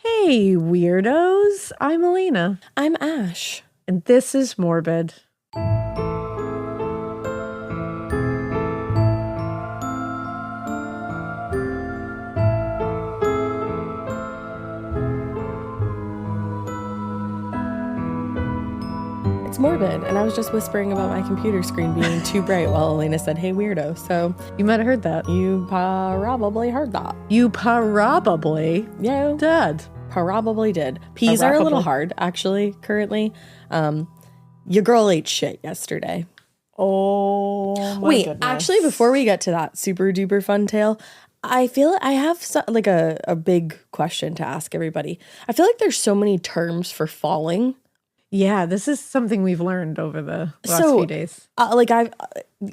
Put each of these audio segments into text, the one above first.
Hey, weirdos. I'm Alina. I'm Ash. And this is Morbid. It's Morbid, and I was just whispering about my computer screen being too bright while Elena said, hey, weirdo. So You might have heard that. you probably heard that. You probably did. Probably did. P's are a little hard, actually, currently. Your girl ate shit yesterday. Oh, my Wait, goodness. actually, before we get to that super duper fun tale, I feel I have a big question to ask everybody. I feel like there's so many terms for falling. Yeah, this is something we've learned over the last few days.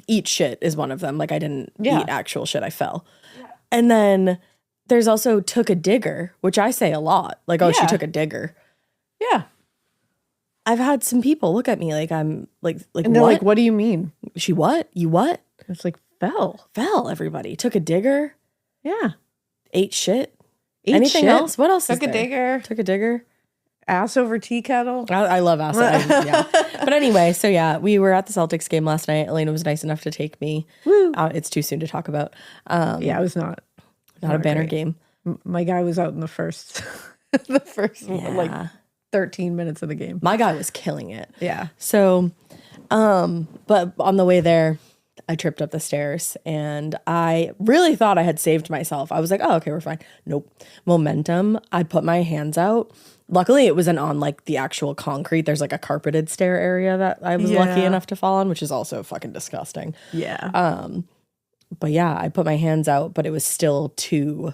Eat shit is one of them. Like, I didn't Yeah. eat actual shit. I fell. Yeah. And then there's also took a digger, which I say a lot. Like, oh, she Yeah. took a digger. Yeah. I've had some people look at me like I'm like And they're what? like, what do you mean? She what? You what? It's like, fell. Fell, everybody. Took a digger. Yeah. Ate shit. Ate Anything shit. else? What else Took is a there? digger. Took a digger. Ass over tea kettle. I love acid. Yeah. But anyway, so yeah, we were at the Celtics game last night. Elena was nice enough to take me. Woo. It's too soon to talk about. Yeah, it was not Not a banner great. game. My guy was out in the first, like 13 minutes of the game. My guy was killing it. Yeah. So, but on the way there, I tripped up the stairs and I really thought I had saved myself. I was like, oh, okay, we're fine. Nope. Momentum. I put my hands out. Luckily, it wasn't on like the actual concrete. There's like a carpeted stair area that I was lucky Yeah. enough to fall on, which is also fucking disgusting. Yeah. But yeah, I put my hands out, but it was still too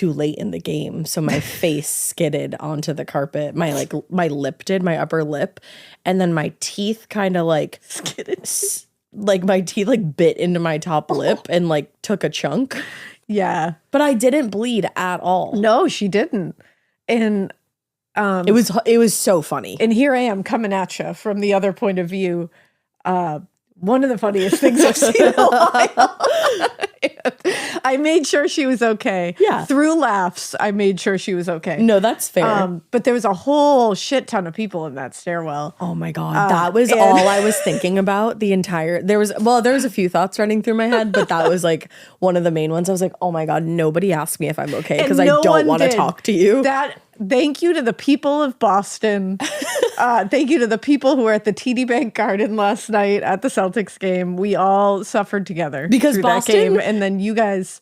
late in the game. So my face skidded onto the carpet. My lip did, my upper lip. And then my teeth kind of like skidded. Like my teeth like bit into my top lip and like took a chunk. Yeah. But I didn't bleed at all. No, she didn't. And It was so funny. and here I am coming at you from the other point of view. One of the funniest things I've seen in a while. I made sure she was okay. Yeah. Through laughs, I made sure she was okay. No, that's fair. But there was a whole shit ton of people in that stairwell. Oh my God. That was all I was thinking about the entire, there was a few thoughts running through my head, but that was like one of the main ones. I was like, oh my God, nobody asked me if I'm okay because I don't want to talk to you. Thank you to the people of Boston. Thank you to the people who were at the TD Bank Garden last night at the Celtics game. We all suffered together Because through Boston- that game. And then you guys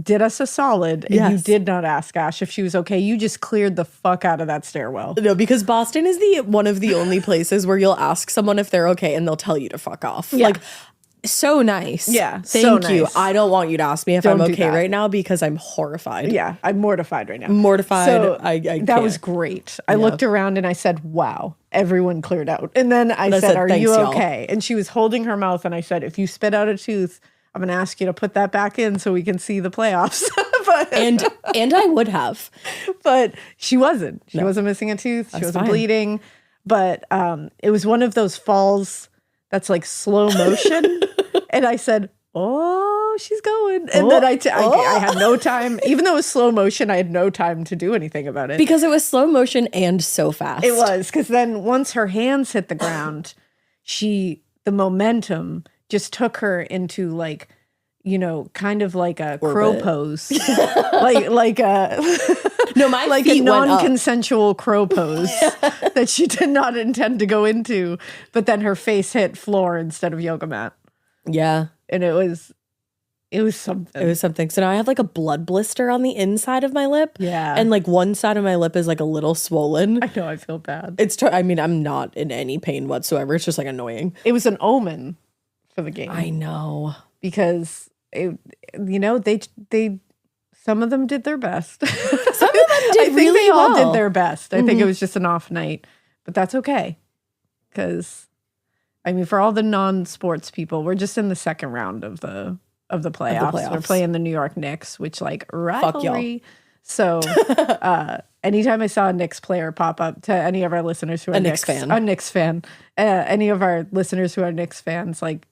did us a solid. And you Yes. did not ask Ash if she was okay. You just cleared the fuck out of that stairwell. No, because Boston is one of the only places where you'll ask someone if they're okay and they'll tell you to fuck off. Yeah. Like, so nice. Yeah, Thank so you. nice. I don't want you to ask me if Don't I'm do okay that. right now because I'm horrified. Yeah, I'm mortified right now. Mortified. So I that can't. was great. I looked around and I said, wow, everyone cleared out. And then I said, are "Thanks, you y'all." okay? And she was holding her mouth and I said, if you spit out a tooth, I'm going to ask you to put that back in so we can see the playoffs. and I would have. But she wasn't. She wasn't missing a tooth. She wasn't fine. bleeding. But it was one of those falls that's like slow motion. And I said, oh, she's going. And then I had no time. Even though it was slow motion, I had no time to do anything about it. Because it was slow motion and so fast. It was. Because then once her hands hit the ground, the momentum just took her into like, kind of like a crow pose. like a... No, my like feet a went up. non-consensual crow pose that she did not intend to go into, but then her face hit floor instead of yoga mat. Yeah. And it was something. It was something. So now I have like a blood blister on the inside of my lip. Yeah. And like one side of my lip is like a little swollen. I know, I feel bad. I'm not in any pain whatsoever. It's just like annoying. It was an omen for the game. I know. Because they some of them did their best. Some of them did I think really they all well. did their best. I think it was just an off night, but that's okay. Because, I mean, for all the non-sports people, we're just in the second round of the playoffs. We're playing the New York Knicks, which like rivalry. So anytime I saw a Knicks player pop up to any of our listeners who are Knicks fan. a Knicks fan, any of our listeners who are Knicks fans, like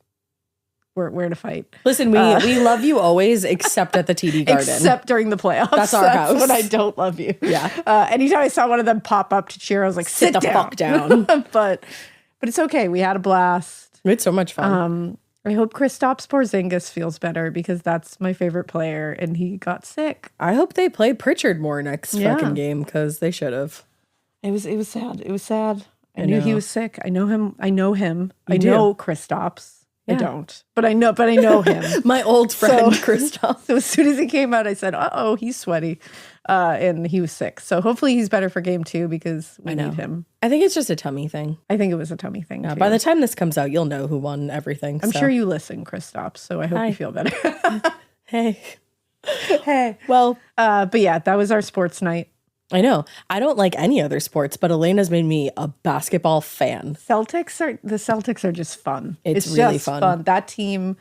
where to fight. Listen, we love you always, except at the TD Garden. Except during the playoffs. That's our house. When I don't love you. Yeah. Anytime I saw one of them pop up to cheer, I was like, sit the down. fuck down. But it's okay. We had a blast. We had so much fun. I hope Kristaps Porzingis feels better because that's my favorite player and he got sick. I hope they play Pritchard more next fucking game because they should have. It was sad. It was sad. I knew he was sick. I know him. I know Kristaps. Yeah. I don't, but I know him. My old friend Kristaps. So as soon as he came out, I said, "Uh-oh, he's sweaty," and he was sick. So hopefully he's better for game 2 because we need him. I think it's just a tummy thing. I think it was a tummy thing. Yeah, too. by the time this comes out, you'll know who won everything. I'm sure you listen, Kristaps. So I hope you feel better. Hey. Well, but yeah, that was our sports night. I know. I don't like any other sports, but Elena's made me a basketball fan. The Celtics are just fun. It's really just fun. That team,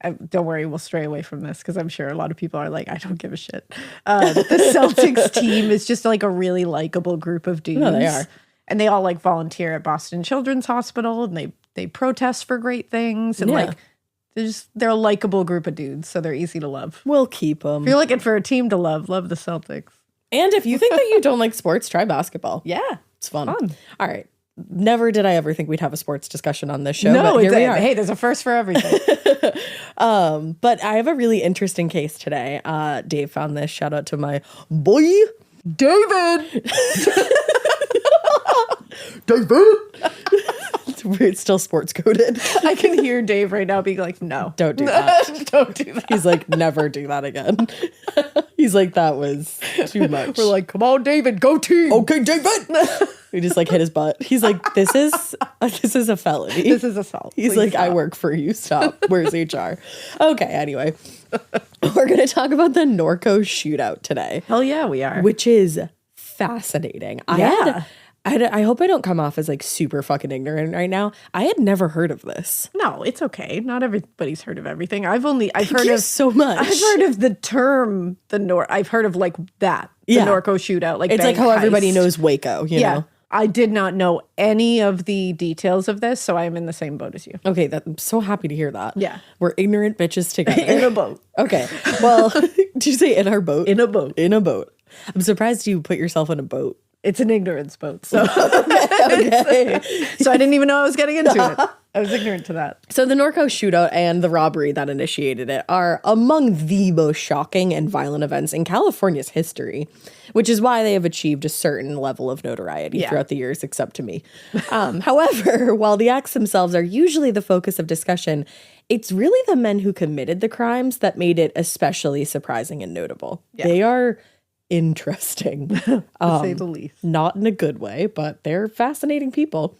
don't worry, we'll stray away from this because I'm sure a lot of people are like, I don't give a shit. The Celtics team is just like a really likable group of dudes. No, they are. And they all like volunteer at Boston Children's Hospital and they protest for great things. And like, they're a likable group of dudes. So they're easy to love. We'll keep them. If you're looking for a team to love the Celtics. And if you think that you don't like sports, try basketball. Yeah. It's fun. All right. Never did I ever think we'd have a sports discussion on this show. No, but here we are. Hey, there's a first for everything. But I have a really interesting case today. Dave found this. Shout out to my boy, David. David. It's still sports coded. I can hear Dave right now being like, no. Don't do that. Don't do that. He's like, never do that again. He's like, that was too much. We're like, come on, David, go team. Okay, David. We just like hit his butt. He's like, this is a felony. This is assault. He's Please like, stop. I work for you. Stop. Where's HR? Okay, anyway. We're going to talk about the Norco Shootout today. Hell yeah, we are. Which is fascinating. Yeah. I hope I don't come off as like super fucking ignorant right now. I had never heard of this. No, it's okay. Not everybody's heard of everything. I've heard of so much. I've heard of the term I've heard of like that. The Norco Shootout. Like it's like how heist. everybody knows Waco, you know? I did not know any of the details of this, so I am in the same boat as you. Okay, I'm so happy to hear that. Yeah. We're ignorant bitches together. In a boat. Okay. Well, did you say in our boat? In a boat. In a boat. I'm surprised you put yourself in a boat. It's an ignorance boat. So, Okay. so I didn't even know I was getting into it. I was ignorant to that. So the Norco Shootout and the robbery that initiated it are among the most shocking and violent events in California's history, which is why they have achieved a certain level of notoriety throughout the years, except to me. However, while the acts themselves are usually the focus of discussion, it's really the men who committed the crimes that made it especially surprising and notable. Yeah. They are interesting, to say the least. Not in a good way, but they're fascinating people.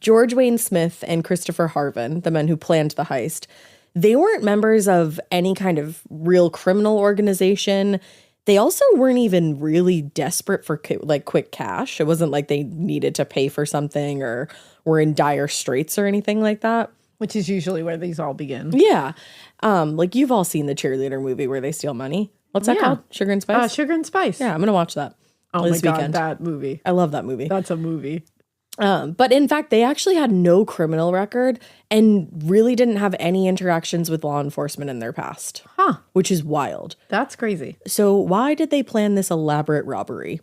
George Wayne Smith and Christopher Harvin, the men who planned the heist, they weren't members of any kind of real criminal organization. They also weren't even really desperate for like quick cash. It wasn't like they needed to pay for something or were in dire straits or anything like that. Which is usually where these all begin. Yeah. Like you've all seen the cheerleader movie where they steal money. What's that called? Sugar and Spice? Sugar and Spice. Yeah, I'm going to watch that this weekend. That movie. I love that movie. That's a movie. But in fact, they actually had no criminal record and really didn't have any interactions with law enforcement in their past. Huh. Which is wild. That's crazy. So why did they plan this elaborate robbery?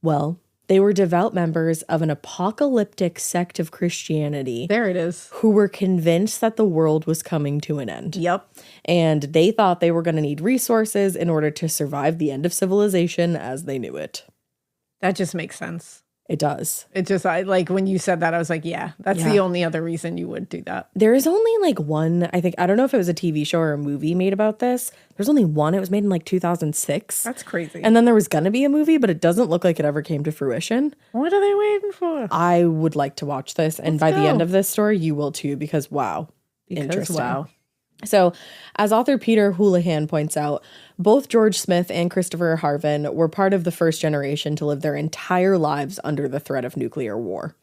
Well, they were devout members of an apocalyptic sect of Christianity. There it is. Who were convinced that the world was coming to an end. Yep. And they thought they were going to need resources in order to survive the end of civilization as they knew it. That just makes sense. It does. It just, when you said that, I was like, yeah, that's the only other reason you would do that. There is only like one, I don't know if it was a TV show or a movie made about this. There's only one. It was made in like 2006. That's crazy. And then there was going to be a movie, but it doesn't look like it ever came to fruition. What are they waiting for? I would like to watch this. And by the end of this story, you will too, because wow. Interesting. Wow. So, as author Peter Houlihan points out, both George Smith and Christopher Harvin were part of the first generation to live their entire lives under the threat of nuclear war.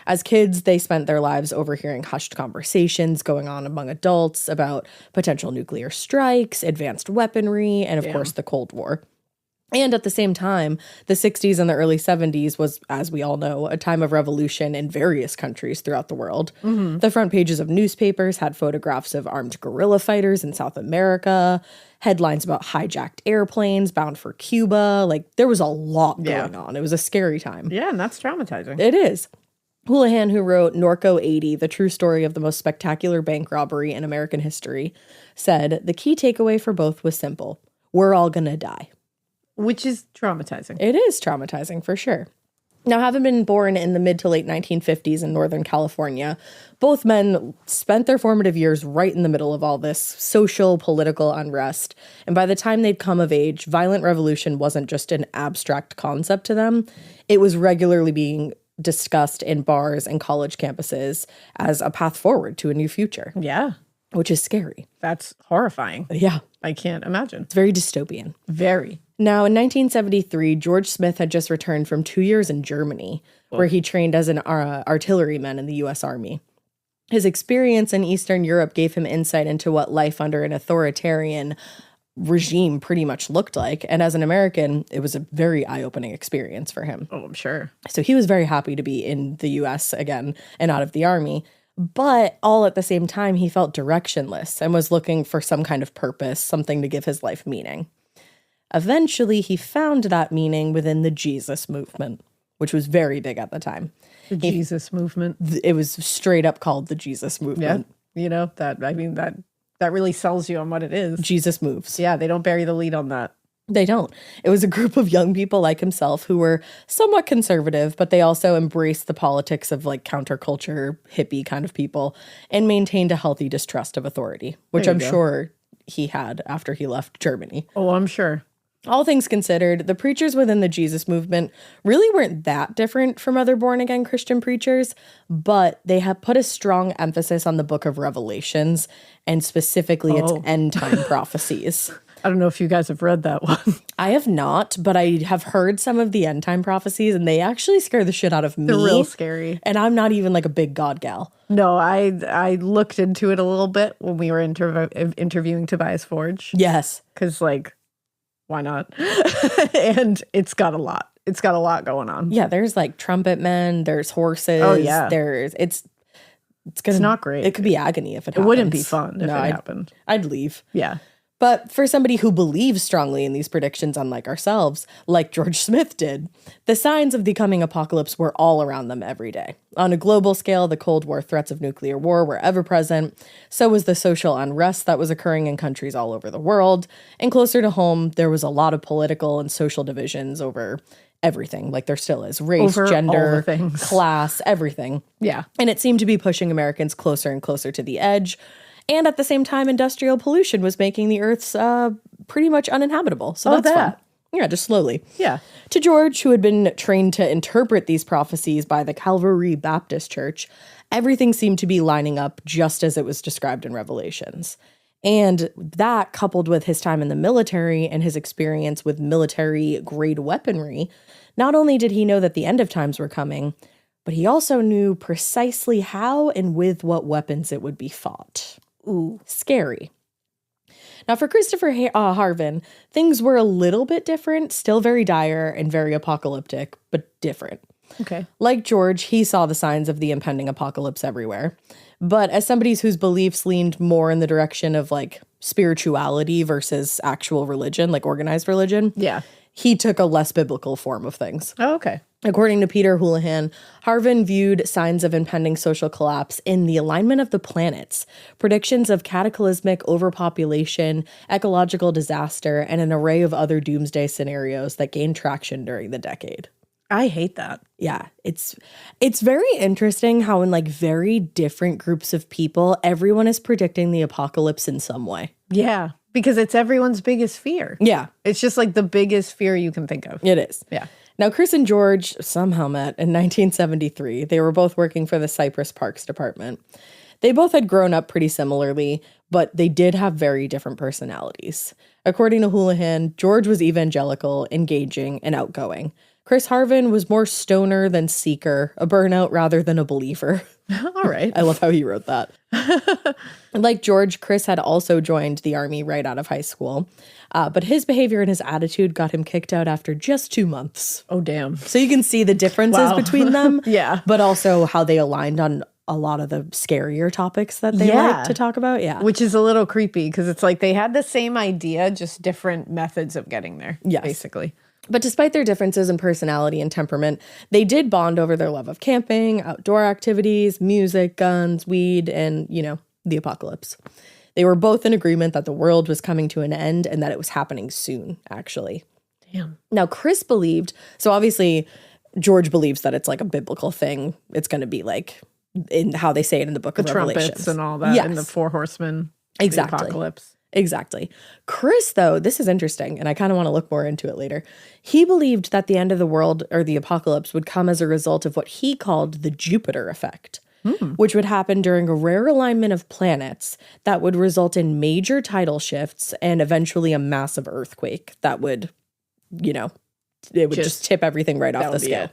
As kids, they spent their lives overhearing hushed conversations going on among adults about potential nuclear strikes, advanced weaponry, and of course the Cold War. And at the same time, the 60s and the early 70s was, as we all know, a time of revolution in various countries throughout the world. Mm-hmm. The front pages of newspapers had photographs of armed guerrilla fighters in South America, headlines about hijacked airplanes bound for Cuba. Like, there was a lot going on. It was a scary time. Yeah, and that's traumatizing. It is. Houlihan, who wrote Norco 80, the true story of the most spectacular bank robbery in American history, said, the key takeaway for both was simple. We're all gonna die. Which is traumatizing. It is traumatizing, for sure. Now, having been born in the mid to late 1950s in Northern California, both men spent their formative years right in the middle of all this social, political unrest. And by the time they'd come of age, violent revolution wasn't just an abstract concept to them. It was regularly being discussed in bars and college campuses as a path forward to a new future. Yeah. Which is scary. That's horrifying. Yeah. I can't imagine. It's very dystopian. Very. Now, in 1973, George Smith had just returned from 2 years in Germany, where he trained as an artilleryman in the U.S. Army. His experience in Eastern Europe gave him insight into what life under an authoritarian regime pretty much looked like. And as an American, it was a very eye-opening experience for him. Oh, I'm sure. So he was very happy to be in the U.S. again and out of the Army. But all at the same time, he felt directionless and was looking for some kind of purpose, something to give his life meaning. Eventually, he found that meaning within the Jesus movement, which was very big at the time. The Jesus movement. It was straight up called the Jesus movement. Yeah, you know, that really sells you on what it is. Jesus moves. Yeah, they don't bury the lead on that. They don't. It was a group of young people like himself who were somewhat conservative, but they also embraced the politics of like counterculture, hippie kind of people, and maintained a healthy distrust of authority, which I'm sure he had after he left Germany. Oh, I'm sure. All things considered, the preachers within the Jesus movement really weren't that different from other born-again Christian preachers, but they have put a strong emphasis on the book of Revelations, and specifically its end-time prophecies. I don't know if you guys have read that one. I have not, but I have heard some of the end-time prophecies, and they actually scare the shit out of me. They're real scary. And I'm not even like a big God gal. No, I looked into it a little bit when we were interviewing Tobias Forge. Yes. Because, like, why not? And it's got a lot. It's got a lot going on. Yeah, there's like trumpet men, there's horses. Oh, yeah. It's not great. It could be agony if it happens. It wouldn't be fun if it happened. I'd leave. Yeah. But for somebody who believes strongly in these predictions, unlike ourselves, like George Smith did, the signs of the coming apocalypse were all around them every day. On a global scale, the Cold War threats of nuclear war were ever present. So was the social unrest that was occurring in countries all over the world. And closer to home, there was a lot of political and social divisions over everything, like there still is. Race, over gender, class, everything. Yeah. And it seemed to be pushing Americans closer and closer to the edge. And at the same time, industrial pollution was making the Earth's pretty much uninhabitable. So that's fun. Yeah, just slowly. Yeah. To George, who had been trained to interpret these prophecies by the Calvary Baptist Church, everything seemed to be lining up just as it was described in Revelations. And that, coupled with his time in the military and his experience with military-grade weaponry, not only did he know that the end of times were coming, but he also knew precisely how and with what weapons it would be fought. Ooh, scary. Now, for Christopher Harvin, things were a little bit different, still very dire and very apocalyptic, but different. Okay. Like George, he saw the signs of the impending apocalypse everywhere. But as somebody whose beliefs leaned more in the direction of like spirituality versus actual religion, like organized religion, he took a less biblical form of things. Oh, okay. According to Peter Houlihan, Harvin viewed signs of impending social collapse in the alignment of the planets, predictions of cataclysmic overpopulation, ecological disaster, and an array of other doomsday scenarios that gained traction during the decade. I hate that. Yeah, it's very interesting how in like very different groups of people, everyone is predicting the apocalypse in some way. Yeah, because it's everyone's biggest fear. Yeah. It's just like the biggest fear you can think of. It is. Yeah. Now, Chris and George somehow met in 1973. They were both working for the Cypress Parks Department. They both had grown up pretty similarly, but they did have very different personalities. According to Houlihan, George was evangelical, engaging, and outgoing. Chris Harvin was more stoner than seeker, a burnout rather than a believer. All right. I love how he wrote that. Like George, Chris had also joined the army right out of high school. But his behavior and his attitude got him kicked out after just 2 months. Oh, damn. So you can see the differences between them. Yeah. But also how they aligned on a lot of the scarier topics that they like to talk about. Yeah. Which is a little creepy because it's like they had the same idea, just different methods of getting there. Yes. Basically. But despite their differences in personality and temperament, they did bond over their love of camping, outdoor activities, music, guns, weed, and, the apocalypse. They were both in agreement that the world was coming to an end and that it was happening soon, actually. Damn. Now, Chris believed, so obviously George believes that it's like a biblical thing. It's going to be like in how they say it in the book of Revelations. Trumpets and all that, and the 4 horsemen. Exactly. The apocalypse. Exactly. Chris, though, this is interesting, and I kind of want to look more into it later. He believed that the end of the world or the apocalypse would come as a result of what he called the Jupiter effect, which would happen during a rare alignment of planets that would result in major tidal shifts and eventually a massive earthquake that would, it would just tip everything right off the scale.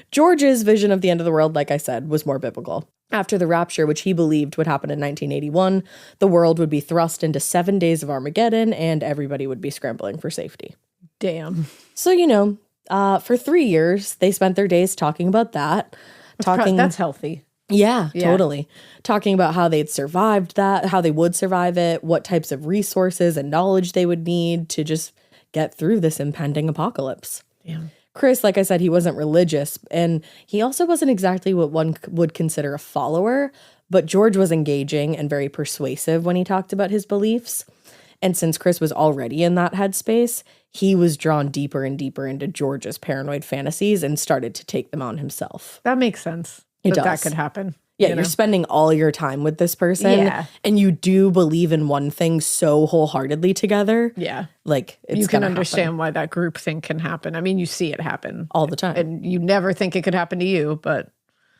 George's vision of the end of the world, like I said, was more biblical. After the rapture, which he believed would happen in 1981, the world would be thrust into 7 days of Armageddon and everybody would be scrambling for safety. Damn. So, for 3 years, they spent their days talking about that. That's healthy. Yeah, totally. Talking about how they'd survived that, how they would survive it, what types of resources and knowledge they would need to just get through this impending apocalypse. Damn. Chris, like I said, he wasn't religious, and he also wasn't exactly what one would consider a follower, but George was engaging and very persuasive when he talked about his beliefs. And since Chris was already in that headspace, he was drawn deeper and deeper into George's paranoid fantasies and started to take them on himself. That makes sense. That could happen. Yeah, you're spending all your time with this person, and you do believe in one thing so wholeheartedly together. Yeah. Like, you can understand why that group thing can happen. I mean, you see it happen. All the time. And you never think it could happen to you, but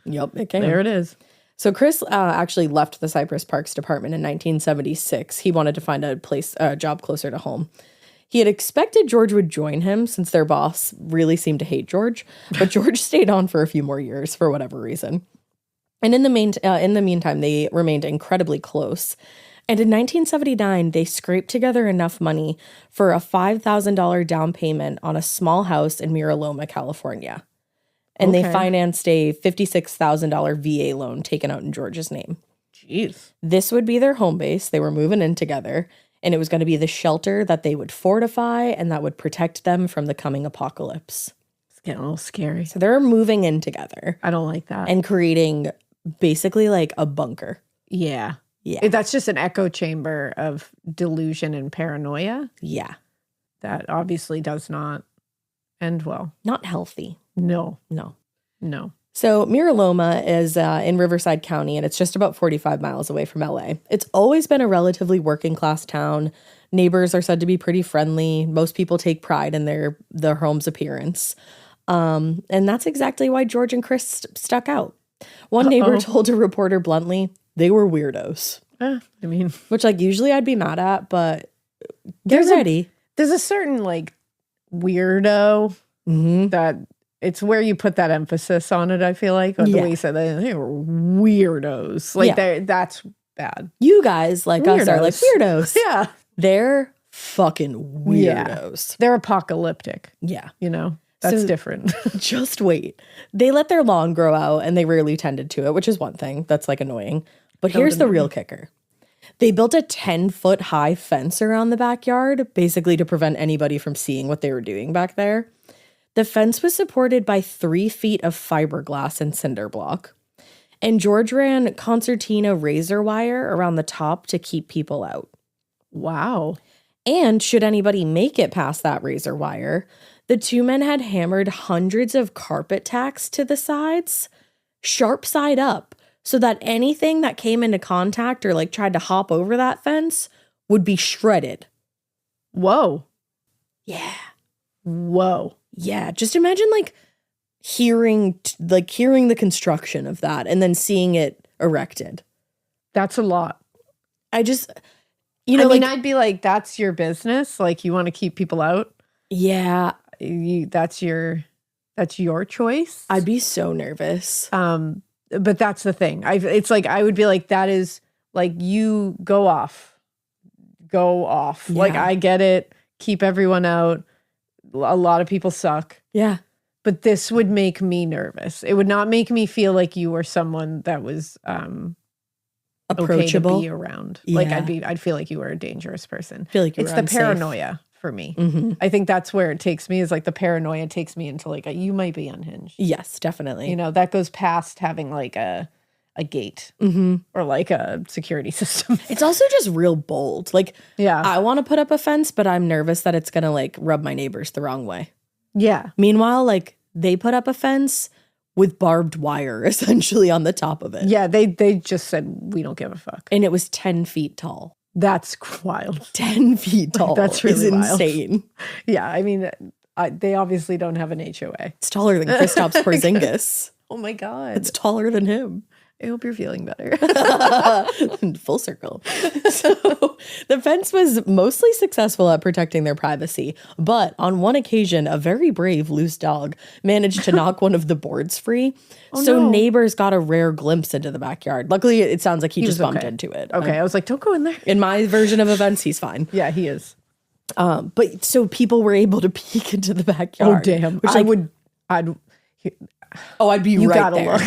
yep, it can. There it is. So Chris actually left the Cypress Parks Department in 1976. He wanted to find a job closer to home. He had expected George would join him since their boss really seemed to hate George, but George stayed on for a few more years for whatever reason. And in the meantime, they remained incredibly close. And in 1979, they scraped together enough money for a $5,000 down payment on a small house in Mira Loma, California. And they financed a $56,000 VA loan taken out in George's name. Jeez. This would be their home base. They were moving in together. And it was going to be the shelter that they would fortify and that would protect them from the coming apocalypse. It's getting a little scary. So they're moving in together. I don't like that. And creating basically like a bunker. Yeah. Yeah. That's just an echo chamber of delusion and paranoia. Yeah. That obviously does not end well. Not healthy. No. No. So Mira Loma is in Riverside County, and it's just about 45 miles away from LA. It's always been a relatively working class town. Neighbors are said to be pretty friendly. Most people take pride in their home's appearance. And that's exactly why George and Chris stuck out. One neighbor told a reporter bluntly, they were weirdos. Which usually I'd be mad at, but they're ready. There's a certain weirdo that it's where you put that emphasis on it, I feel like. Or the way you said that, they were weirdos. That's bad. You guys like weirdos. Us are like weirdos. Yeah. They're fucking weirdos. Yeah. They're apocalyptic. Yeah. That's different. Just wait. They let their lawn grow out and they rarely tended to it, which is one thing that's annoying. But here's the real kicker. They built a 10-foot high fence around the backyard, basically to prevent anybody from seeing what they were doing back there. The fence was supported by 3 feet of fiberglass and cinder block. And George ran concertina razor wire around the top to keep people out. Wow. And should anybody make it past that razor wire, the two men had hammered hundreds of carpet tacks to the sides, sharp side up, so that anything that came into contact or tried to hop over that fence would be shredded. Whoa. Yeah. Whoa. Yeah. Just imagine hearing the construction of that and then seeing it erected. That's a lot. I just, I'd be like, that's your business. You want to keep people out. Yeah. That's your That's your choice. I'd be so nervous. But that's the thing. It's like, I would be like, that is like, you go off. Yeah. Like, I get it. Keep everyone out. A lot of people suck. Yeah. But this would make me nervous. It would not make me feel like you were someone that was approachable, okay to be around. Yeah. Like I'd feel like you were a dangerous person. I feel like it's the unsafe. Paranoia for me. Mm-hmm. I think that's where it takes me, is like the paranoia takes me into like you might be unhinged. Yes, definitely. You know, that goes past having like a gate or like a security system. It's also just real bold. Like, yeah, I want to put up a fence, but I'm nervous that it's going to like rub my neighbors the wrong way. Yeah. Meanwhile, like they put up a fence with barbed wire essentially on the top of it. Yeah, they just said, we don't give a fuck. And it was 10 feet tall. That's wild. 10 feet tall. That's really insane. Yeah, I mean, they obviously don't have an HOA. It's taller than Kristaps Porzingis. Oh my God. It's taller than him. I hope you're feeling better. Full circle. So the fence was mostly successful at protecting their privacy, but on one occasion, a very brave loose dog managed to knock one of the boards free. Neighbors got a rare glimpse into the backyard. Luckily, it sounds like he just bumped into it. Okay, I was like, don't go in there. In my version of events, he's fine. Yeah, he is. But so people were able to peek into the backyard. Oh, damn. Which, I'd be you right gotta there. Look.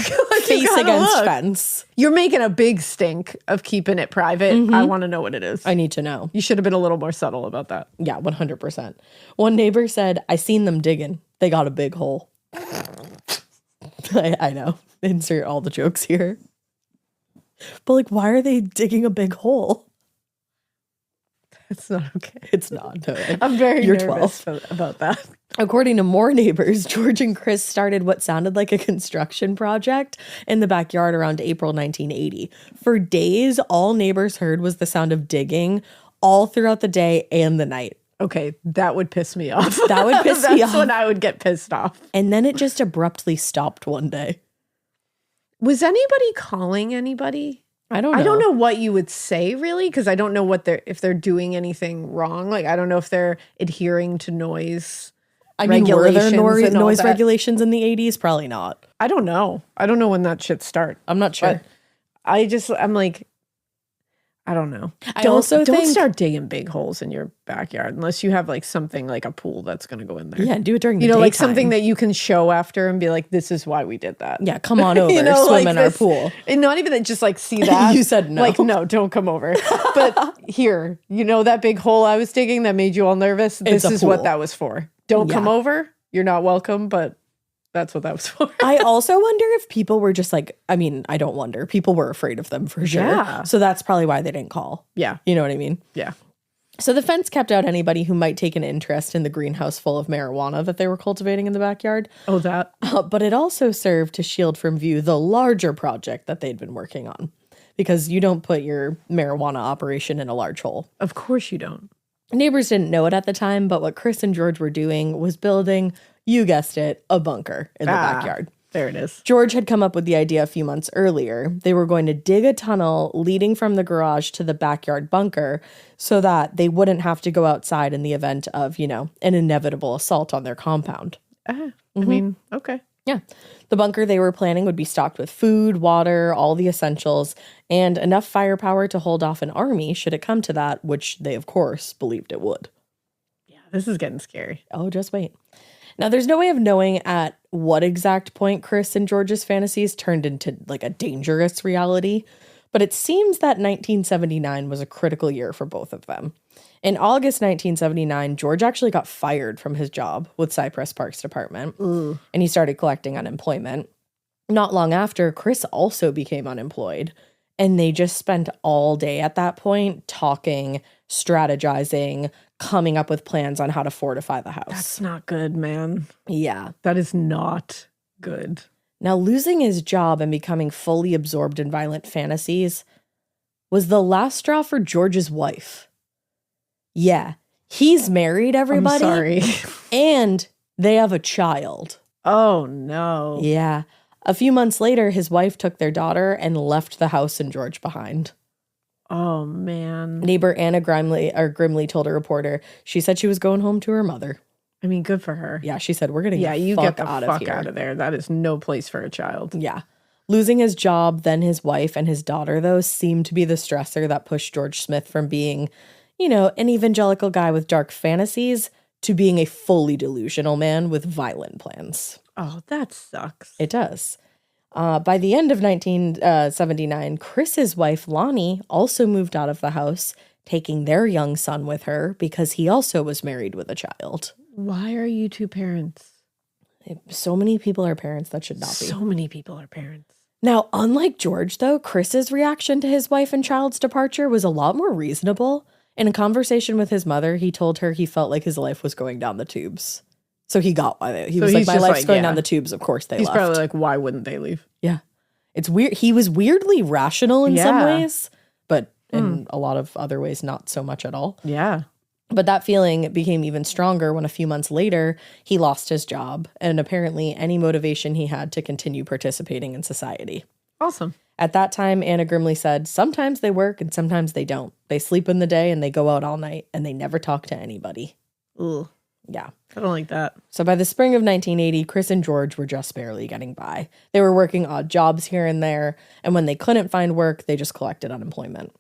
Face against fence. You're making a big stink of keeping it private. I want to know what it is. I need to know. You should have been a little more subtle about that. Yeah, 100%. One neighbor said, I seen them digging. They got a big hole. I know. Insert all the jokes here. But like, why are they digging a big hole? It's not okay. It's not. No. I'm very You're nervous 12. About that. According to more neighbors, George and Chris started what sounded like a construction project in the backyard around April 1980. For days, all neighbors heard was the sound of digging all throughout the day and the night. Okay, that would piss me off. That would piss me off. That's when I would get pissed off. And then it just abruptly stopped one day. Was anybody calling anybody? I don't know. I don't know what you would say, really, because I don't know if they're doing anything wrong. Like, I don't know if they're adhering to noise. I mean, were there noise regulations in the 80s? Probably not. I don't know. I don't know when that shit started. I'm not sure. But I'm like, I don't know. Don't start digging big holes in your backyard unless you have like something like a pool that's going to go in there. Yeah, do it during the daytime. Like something that you can show after and be like, this is why we did that. Yeah, come on over, swim in our pool. And not even that, just like see that. You said no. Like, no, don't come over. But here, that big hole I was digging that made you all nervous? This is what that was for. Don't come over. You're not welcome, but that's what that was for. I also wonder if people were just like, I mean, I don't wonder. People were afraid of them for sure. Yeah. So that's probably why they didn't call. Yeah. You know what I mean? Yeah. So the fence kept out anybody who might take an interest in the greenhouse full of marijuana that they were cultivating in the backyard. Oh, that. But it also served to shield from view the larger project that they'd been working on. Because you don't put your marijuana operation in a large hole. Of course you don't. Neighbors didn't know it at the time, but what Chris and George were doing was building, you guessed it, a bunker in the backyard. There it is. George had come up with the idea a few months earlier. They were going to dig a tunnel leading from the garage to the backyard bunker so that they wouldn't have to go outside in the event of, an inevitable assault on their compound. I mean, okay. Yeah. The bunker they were planning would be stocked with food, water, all the essentials, and enough firepower to hold off an army should it come to that, which they, of course, believed it would. Yeah, this is getting scary. Oh, just wait. Now, there's no way of knowing at what exact point Chris and George's fantasies turned into like a dangerous reality, but it seems that 1979 was a critical year for both of them. In August 1979, George actually got fired from his job with Cypress Park's department, and he started collecting unemployment. Not long after, Chris also became unemployed, and they just spent all day at that point talking, strategizing, coming up with plans on how to fortify the house. That's not good, man. Yeah. That is not good. Now, losing his job and becoming fully absorbed in violent fantasies was the last straw for George's wife. Yeah, he's married, everybody. I'm sorry. And they have a child. Oh, no. Yeah. A few months later, his wife took their daughter and left the house and George behind. Oh, man. Neighbor Anna grimly told a reporter she said she was going home to her mother. I mean, good for her. Yeah, she said, we're going to you get get the fuck out of there. That is no place for a child. Yeah. Losing his job, then his wife and his daughter, though, seemed to be the stressor that pushed George Smith from being, an evangelical guy with dark fantasies to being a fully delusional man with violent plans. Oh, that sucks. It does. By the end of 1979, Chris's wife, Lonnie, also moved out of the house, taking their young son with her because he also was married with a child. Why are you two parents? So many people are parents that should not be. So many people are parents. Now, unlike George, though, Chris's reaction to his wife and child's departure was a lot more reasonable. In a conversation with his mother, he told her he felt like his life was going down the tubes. So he got why they. He was like, my life's going down the tubes. Of course they left. He's probably like, why wouldn't they leave? Yeah. It's weird. He was weirdly rational in some ways, but in a lot of other ways, not so much at all. Yeah. But that feeling became even stronger when a few months later, he lost his job and apparently any motivation he had to continue participating in society. Awesome. At that time, Anna grimly said, sometimes they work and sometimes they don't. They sleep in the day and they go out all night and they never talk to anybody. Ugh. Yeah. I don't like that. So by the spring of 1980, Chris and George were just barely getting by. They were working odd jobs here and there, and when they couldn't find work, they just collected unemployment.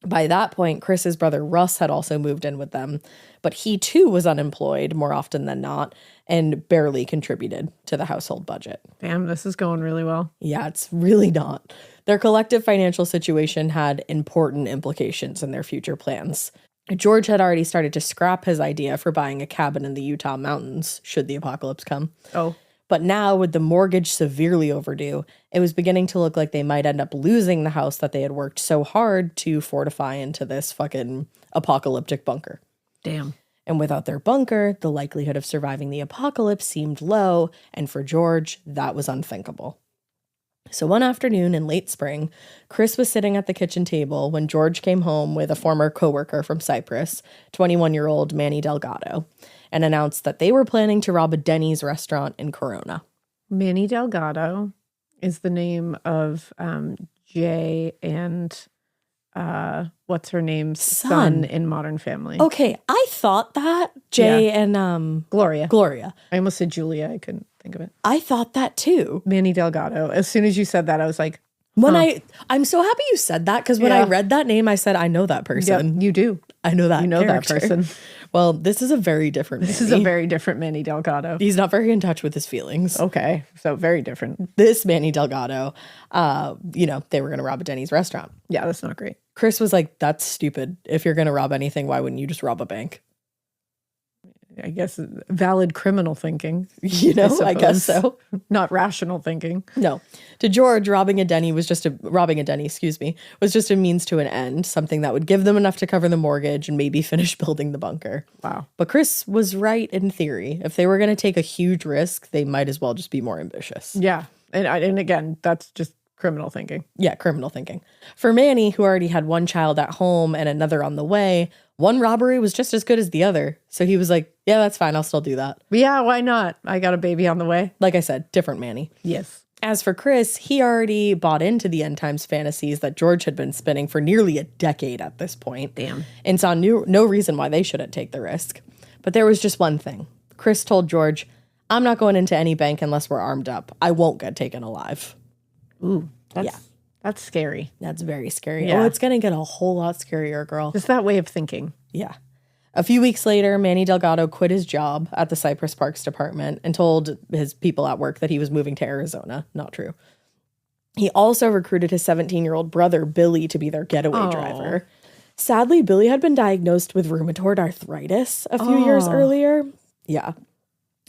By that point, Chris's brother Russ had also moved in with them, but he too was unemployed more often than not and barely contributed to the household budget. Damn, this is going really well. Yeah, it's really not. Their collective financial situation had important implications in their future plans. George had already started to scrap his idea for buying a cabin in the Utah mountains, should the apocalypse come. Oh. But now, with the mortgage severely overdue, it was beginning to look like they might end up losing the house that they had worked so hard to fortify into this fucking apocalyptic bunker. Damn. And without their bunker, the likelihood of surviving the apocalypse seemed low, and for George, that was unthinkable. So one afternoon in late spring, Chris was sitting at the kitchen table when George came home with a former coworker from Cyprus, 21-year-old Manny Delgado, and announced that they were planning to rob a Denny's restaurant in Corona. Manny Delgado is the name of Jay and what's her name's son in Modern Family. Okay, I thought that Jay and Gloria. I almost said Julia. I couldn't think of it. I thought that too. Manny Delgado. As soon as you said that, I was like, I'm so happy you said that because when I read that name, I said, I know that person. Yep, you do. I know that. You know character. that person. Well, this is a very different Manny. This is a very different Manny Delgado. He's not very in touch with his feelings. Okay, so very different. This Manny Delgado, they were going to rob a Denny's restaurant. Yeah, that's not great. Chris was like, that's stupid. If you're going to rob anything, why wouldn't you just rob a bank? I guess valid criminal thinking. I guess so. Not rational thinking. No. To George, robbing a Denny was just a means to an end, something that would give them enough to cover the mortgage and maybe finish building the bunker. Wow. But Chris was right in theory. If they were going to take a huge risk, they might as well just be more ambitious. Yeah. And again, that's just criminal thinking. Yeah, criminal thinking. For Manny, who already had one child at home and another on the way, one robbery was just as good as the other. So he was like, yeah, that's fine. I'll still do that. Yeah, why not? I got a baby on the way. Like I said, different Manny. Yes. As for Chris, he already bought into the end times fantasies that George had been spinning for nearly a decade at this point. Damn. And saw no reason why they shouldn't take the risk. But there was just one thing. Chris told George, I'm not going into any bank unless we're armed up. I won't get taken alive. Ooh, that's scary. That's very scary. Yeah. Oh, it's going to get a whole lot scarier, girl. Just that way of thinking. Yeah. A few weeks later, Manny Delgado quit his job at the Cypress Parks Department and told his people at work that he was moving to Arizona. Not true. He also recruited his 17-year-old brother, Billy, to be their getaway driver. Sadly, Billy had been diagnosed with rheumatoid arthritis a few years earlier. Yeah.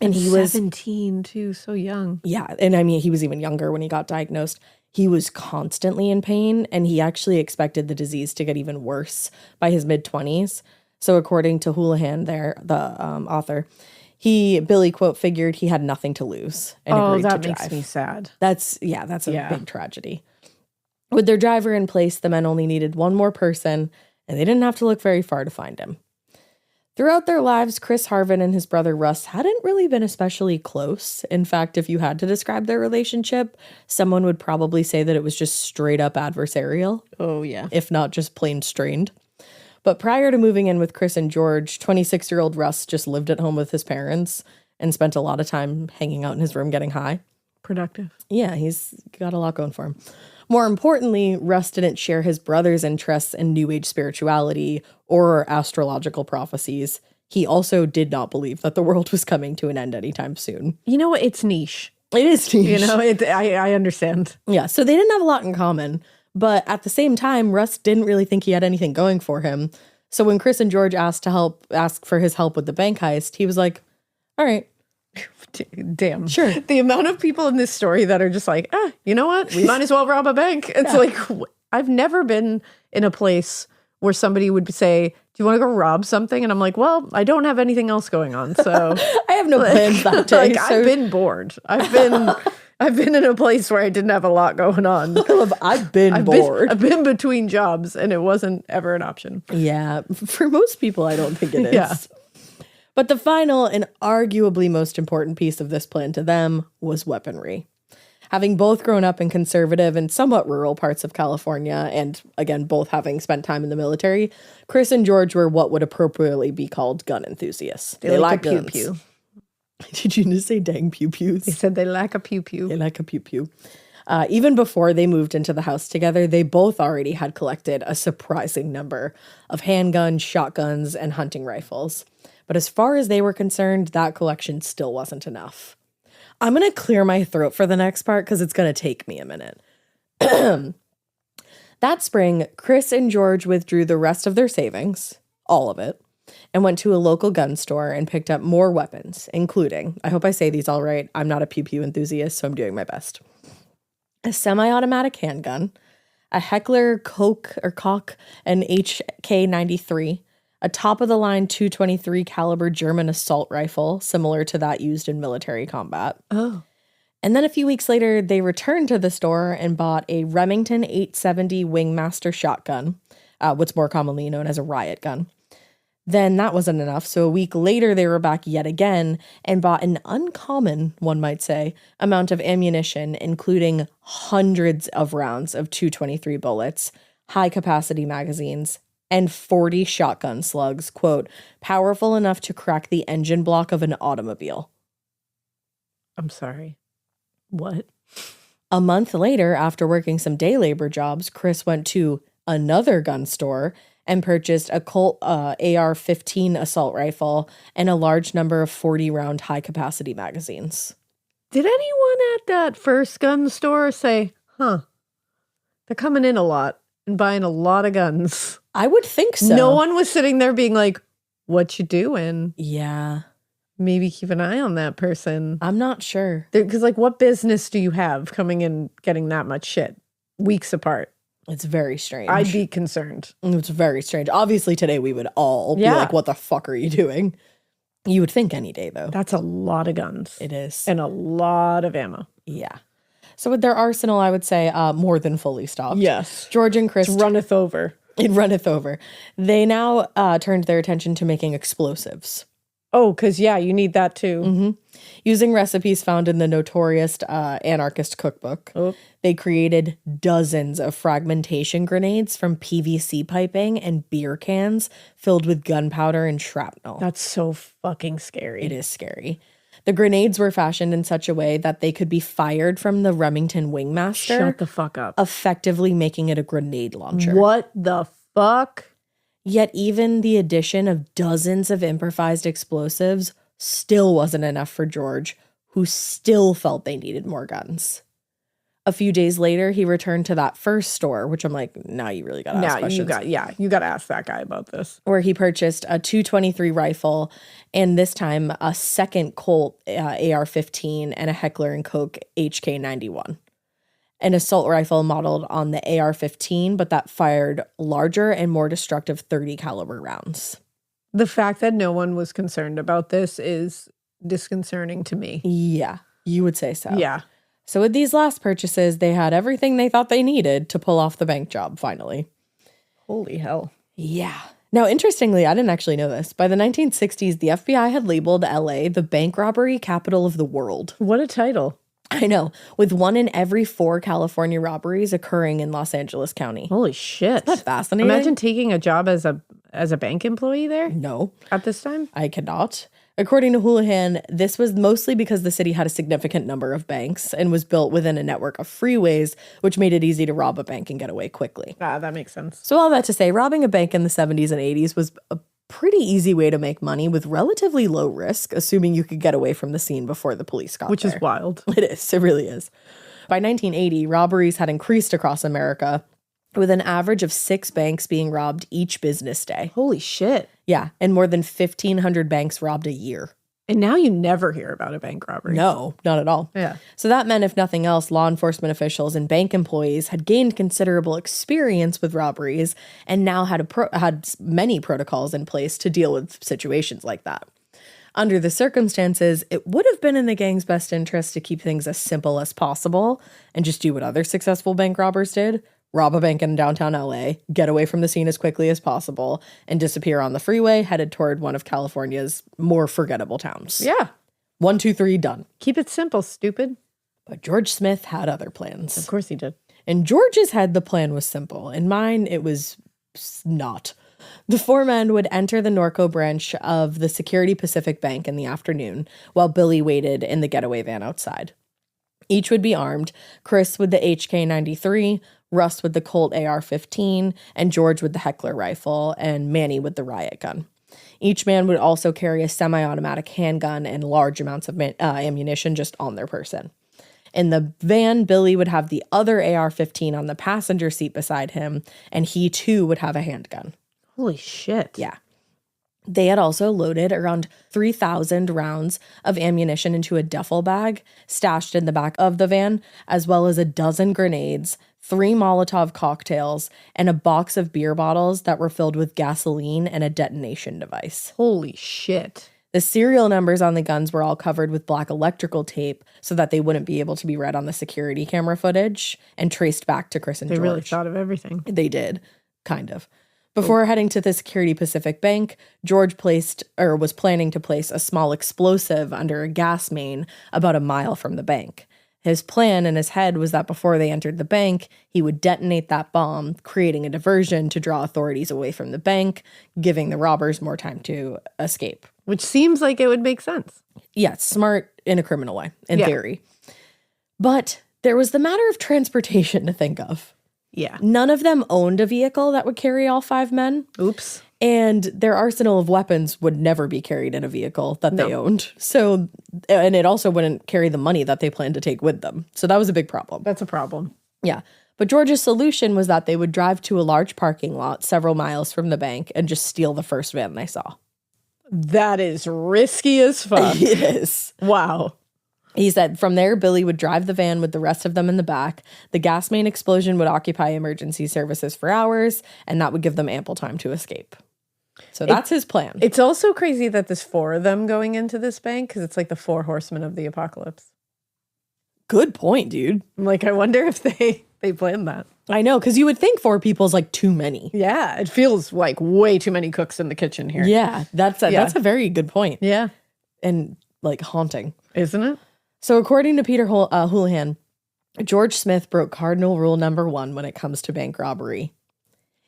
And he was 17 too, so young. Yeah. And I mean, he was even younger when he got diagnosed. He was constantly in pain, and he actually expected the disease to get even worse by his mid-20s. So according to Houlihan there, the author, Billy, quote, figured he had nothing to lose and agreed to drive. That makes me sad. That's a big tragedy. With their driver in place, the men only needed one more person, and they didn't have to look very far to find him. Throughout their lives, Chris Harvin and his brother Russ hadn't really been especially close. In fact, if you had to describe their relationship, someone would probably say that it was just straight up adversarial. Oh, yeah. If not just plain strained. But prior to moving in with Chris and George, 26-year-old Russ just lived at home with his parents and spent a lot of time hanging out in his room getting high. Productive. Yeah, he's got a lot going for him. More importantly, Russ didn't share his brother's interests in New Age spirituality or astrological prophecies. He also did not believe that the world was coming to an end anytime soon. You know what? It's niche. It is niche. You know, I understand. Yeah, so they didn't have a lot in common. But at the same time, Russ didn't really think he had anything going for him. So when Chris and George asked for his help with the bank heist, he was like, all right. Damn. Sure. The amount of people in this story that are just like, you know what? We might as well rob a bank. It's like, I've never been in a place where somebody would say, do you want to go rob something? And I'm like, well, I don't have anything else going on. So I have no plans that day. I've been bored. I've been in a place where I didn't have a lot going on. I've been bored. I've been between jobs and it wasn't ever an option. Yeah. For most people, I don't think it is. Yeah. But the final and arguably most important piece of this plan to them was weaponry. Having both grown up in conservative and somewhat rural parts of California, and again, both having spent time in the military, Chris and George were what would appropriately be called gun enthusiasts. They like a guns. pew-pew. Did you just say dang pew-pews? They said they lack a pew-pew. They like a pew-pew. Even before they moved into the house together, they both already had collected a surprising number of handguns, shotguns, and hunting rifles. But as far as they were concerned, that collection still wasn't enough. I'm going to clear my throat for the next part because it's going to take me a minute. That spring, Chris and George withdrew the rest of their savings, all of it, and went to a local gun store and picked up more weapons, including, I hope I say these all right, I'm not a pew-pew enthusiast, so I'm doing my best, a semi-automatic handgun, a Heckler Koch, an HK-93, a top-of-the-line .223 caliber German assault rifle, similar to that used in military combat. Oh. And then a few weeks later, they returned to the store and bought a Remington 870 Wingmaster shotgun, what's more commonly known as a riot gun. Then that wasn't enough, so a week later they were back yet again and bought an uncommon, one might say, amount of ammunition, including hundreds of rounds of .223 bullets, high-capacity magazines, and 40 shotgun slugs, quote, powerful enough to crack the engine block of an automobile. I'm sorry. What? A month later, after working some day labor jobs, Chris went to another gun store and purchased a Colt AR-15 assault rifle and a large number of 40-round high-capacity magazines. Did anyone at that first gun store say, they're coming in a lot and buying a lot of guns? I would think so. No one was sitting there being like, what you doing? Yeah. Maybe keep an eye on that person. I'm not sure. Because, like, what business do you have coming in getting that much shit weeks apart? It's very strange. I'd be concerned. It's very strange. Obviously, today we would all be like, what the fuck are you doing? You would think any day, though. That's a lot of guns. It is. And a lot of ammo. Yeah. So with their arsenal, I would say more than fully stocked. Yes. George and Chris... It runneth over. It runneth over. They now turned their attention to making explosives. Oh, because, you need that too. Mm-hmm. Using recipes found in the notorious anarchist cookbook, they created dozens of fragmentation grenades from PVC piping and beer cans filled with gunpowder and shrapnel. That's so fucking scary. It is scary. The grenades were fashioned in such a way that they could be fired from the Remington Wingmaster. Shut the fuck up. Effectively making it a grenade launcher. What the fuck? Yet even the addition of dozens of improvised explosives still wasn't enough for George, who still felt they needed more guns. A few days later, he returned to that first store, which I'm like, now you really got to ask questions. You got to ask that guy about this. Where he purchased a .223 rifle and this time a second Colt AR-15 and a Heckler & Koch HK-91. An assault rifle modeled on the AR-15, but that fired larger and more destructive 30 caliber rounds. The fact that no one was concerned about this is disconcerting to me. Yeah, you would say so. Yeah. So with these last purchases, they had everything they thought they needed to pull off the bank job, finally. Holy hell. Yeah. Now, interestingly, I didn't actually know this. By the 1960s, the FBI had labeled LA the bank robbery capital of the world. What a title. I know, with 1 in every 4 California robberies occurring in Los Angeles County. Holy shit. Isn't that fascinating? Imagine taking a job as a as a bank employee there No, at this time? I cannot. According to Houlihan, this was mostly because the city had a significant number of banks and was built within a network of freeways, which made it easy to rob a bank and get away quickly. Ah, that makes sense. So all that to say, robbing a bank in the 70s and 80s was a pretty easy way to make money with relatively low risk, assuming you could get away from the scene before the police got Which there. is wild. It is. It really is. By 1980, robberies had increased across America, with an average of 6 banks being robbed each business day. Holy shit. Yeah, and more than 1,500 banks robbed a year. And now you never hear about a bank robbery. No, not at all. Yeah. So that meant, if nothing else, law enforcement officials and bank employees had gained considerable experience with robberies and now had many protocols in place to deal with situations like that. Under the circumstances, it would have been in the gang's best interest to keep things as simple as possible and just do what other successful bank robbers did. Rob a bank in downtown LA, get away from the scene as quickly as possible, and disappear on the freeway headed toward one of California's more forgettable towns. Yeah. 1, 2, 3, done. Keep it simple, stupid. But George Smith had other plans. Of course he did. In George's head, the plan was simple. In mine, it was not. The 4 men would enter the Norco branch of the Security Pacific Bank in the afternoon, while Billy waited in the getaway van outside. Each would be armed, Chris with the HK-93, Russ with the Colt AR-15, and George with the Heckler rifle, and Manny with the riot gun. Each man would also carry a semi-automatic handgun and large amounts of ammunition just on their person. In the van, Billy would have the other AR-15 on the passenger seat beside him, and he too would have a handgun. Holy shit. Yeah. They had also loaded around 3,000 rounds of ammunition into a duffel bag stashed in the back of the van, as well as a dozen grenades, 3 Molotov cocktails, and a box of beer bottles that were filled with gasoline and a detonation device. Holy shit. The serial numbers on the guns were all covered with black electrical tape so that they wouldn't be able to be read on the security camera footage and traced back to Chris and George. They really thought of everything. They did, kind of. Before heading to the Security Pacific Bank, George was planning to place a small explosive under a gas main about a mile from the bank. His plan in his head was that before they entered the bank, he would detonate that bomb, creating a diversion to draw authorities away from the bank, giving the robbers more time to escape. Which seems like it would make sense. Yeah, smart in a criminal way, in theory. But there was the matter of transportation to think of. Yeah. None of them owned a vehicle that would carry all 5 men. Oops. And their arsenal of weapons would never be carried in a vehicle that they owned. So, and it also wouldn't carry the money that they planned to take with them. So that was a big problem. That's a problem. Yeah. But George's solution was that they would drive to a large parking lot several miles from the bank and just steal the first van they saw. That is risky as fuck. It is. Wow. He said from there, Billy would drive the van with the rest of them in the back. The gas main explosion would occupy emergency services for hours, and that would give them ample time to escape. So that's his plan. It's also crazy that there's 4 of them going into this bank because it's like the 4 horsemen of the apocalypse. Good point, dude. Like, I wonder if they planned that. I know, because you would think 4 people is like too many. Yeah, it feels like way too many cooks in the kitchen here. Yeah, that's a very good point. Yeah. And like haunting. Isn't it? So according to Peter Houlihan, George Smith broke cardinal rule number 1 when it comes to bank robbery.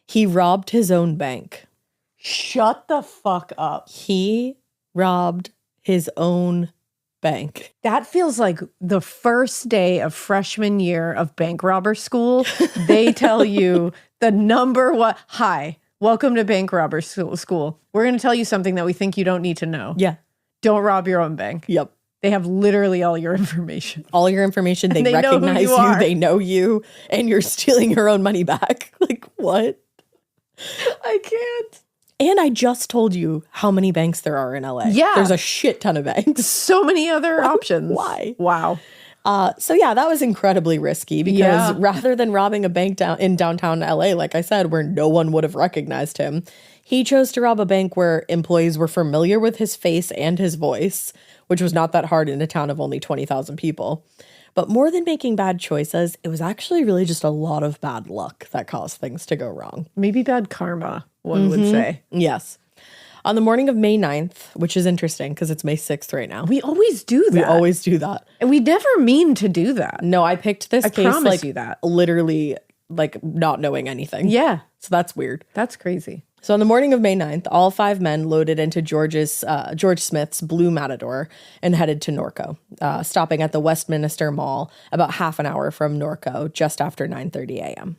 He robbed his own bank. Shut the fuck up. He robbed his own bank. That feels like the first day of freshman year of bank robber school. They tell you the number one. Hi, welcome to bank robber school. We're going to tell you something that we think you don't need to know. Yeah. Don't rob your own bank. Yep. They have literally all your information. All your information. They recognize you. They know you. And you're stealing your own money back. Like, what? I can't. And I just told you how many banks there are in LA. Yeah. There's a shit ton of banks. So many other options. Why? Wow. So yeah, that was incredibly risky because rather than robbing a bank in downtown LA, like I said, where no one would have recognized him, he chose to rob a bank where employees were familiar with his face and his voice, which was not that hard in a town of only 20,000 people. But more than making bad choices, it was actually really just a lot of bad luck that caused things to go wrong. Maybe bad karma, one would say. Yes. On the morning of May 9th, which is interesting because it's May 6th right now. We always do that. We always do that. And we never mean to do that. No, I picked this case promise like you that. literally like not knowing anything. Yeah. So that's weird. That's crazy. So on the morning of May 9th, all 5 men loaded into George Smith's blue Matador and headed to Norco, stopping at the Westminster Mall about half an hour from Norco just after 9:30 a.m.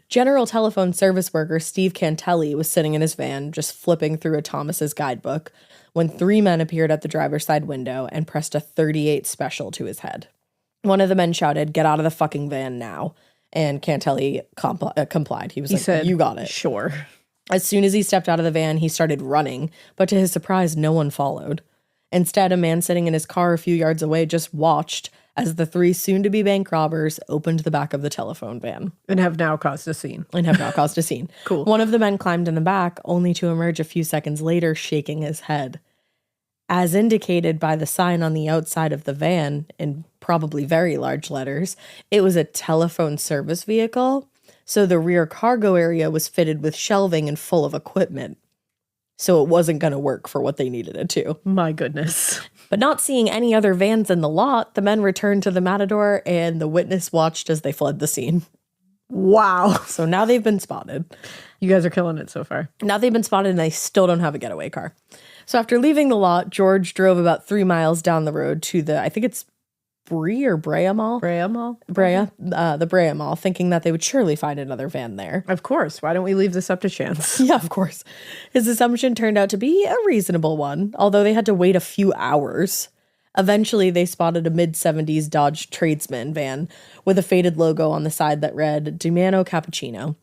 General telephone service worker Steve Cantelli was sitting in his van just flipping through a Thomas's guidebook when 3 men appeared at the driver's side window and pressed a .38 special to his head. One of the men shouted, "Get out of the fucking van now." And Cantelli complied. He said, "You got it." Sure. As soon as he stepped out of the van, he started running, but to his surprise, no one followed. Instead, a man sitting in his car a few yards away just watched as the 3 soon-to-be bank robbers opened the back of the telephone van. And have now caused a scene. Cool. One of the men climbed in the back, only to emerge a few seconds later, shaking his head. As indicated by the sign on the outside of the van, in probably very large letters, it was a telephone service vehicle. So the rear cargo area was fitted with shelving and full of equipment. So it wasn't going to work for what they needed it to. My goodness. But not seeing any other vans in the lot, the men returned to the Matador and the witness watched as they fled the scene. Wow. So now they've been spotted. You guys are killing it so far. Now they've been spotted and they still don't have a getaway car. So after leaving the lot, George drove about 3 miles down the road to I think it's Brea Mall? The Brea Mall, thinking that they would surely find another van there. Of course. Why don't we leave this up to chance? Yeah, of course. His assumption turned out to be a reasonable one, although they had to wait a few hours. Eventually, they spotted a mid-70s Dodge Tradesman van with a faded logo on the side that read Dumano Cappuccino.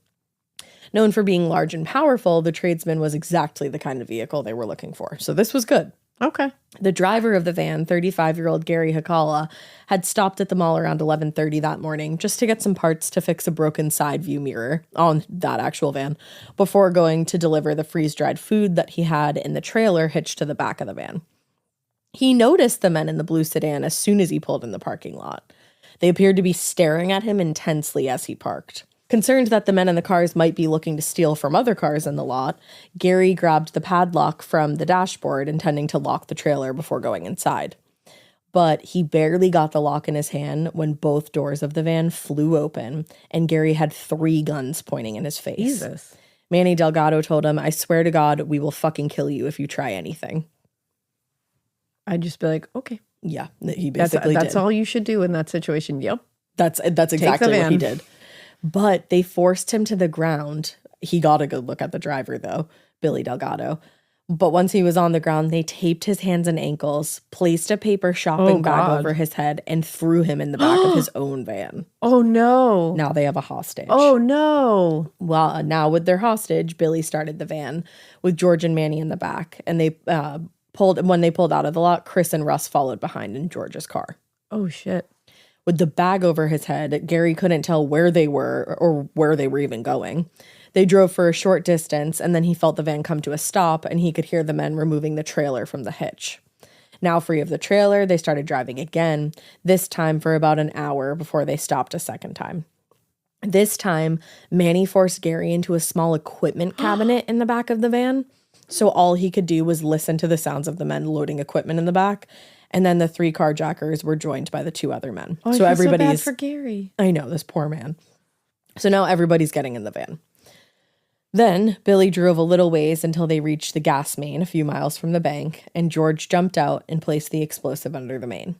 Known for being large and powerful, the Tradesman was exactly the kind of vehicle they were looking for. So this was good. Okay. The driver of the van, 35-year-old Gary Hakala, had stopped at the mall around 11:30 that morning just to get some parts to fix a broken side view mirror on that actual van before going to deliver the freeze-dried food that he had in the trailer hitched to the back of the van. He noticed the men in the blue sedan as soon as he pulled in the parking lot. They appeared to be staring at him intensely as he parked. Concerned that the men in the cars might be looking to steal from other cars in the lot, Gary grabbed the padlock from the dashboard, intending to lock the trailer before going inside. But he barely got the lock in his hand when both doors of the van flew open, and Gary had 3 guns pointing in his face. Jesus. Manny Delgado told him, "I swear to God, we will fucking kill you if you try anything." I'd just be like, okay. Yeah, he basically That's all you should do in that situation. Yep. That's exactly what he did. But they forced him to the ground. He got a good look at the driver, though, Billy Delgado. But once he was on the ground, they taped his hands and ankles, placed a paper shopping bag over his head, and threw him in the back of his own van. Oh, no. Now they have a hostage. Oh, no. Well, now with their hostage, Billy started the van with George and Manny in the back. And when they pulled out of the lot, Chris and Russ followed behind in George's car. Oh, shit. With the bag over his head, Gary couldn't tell where they were or where they were even going. They drove for a short distance, and then he felt the van come to a stop, and he could hear the men removing the trailer from the hitch. Now free of the trailer, they started driving again, this time for about an hour before they stopped a second time. This time, Manny forced Gary into a small equipment cabinet in the back of the van, so all he could do was listen to the sounds of the men loading equipment in the back. And then the 3 carjackers were joined by the 2 other men. Oh, so everybody's so bad for Gary. I know, this poor man. So now everybody's getting in the van. Then Billy drove a little ways until they reached the gas main a few miles from the bank, and George jumped out and placed the explosive under the main.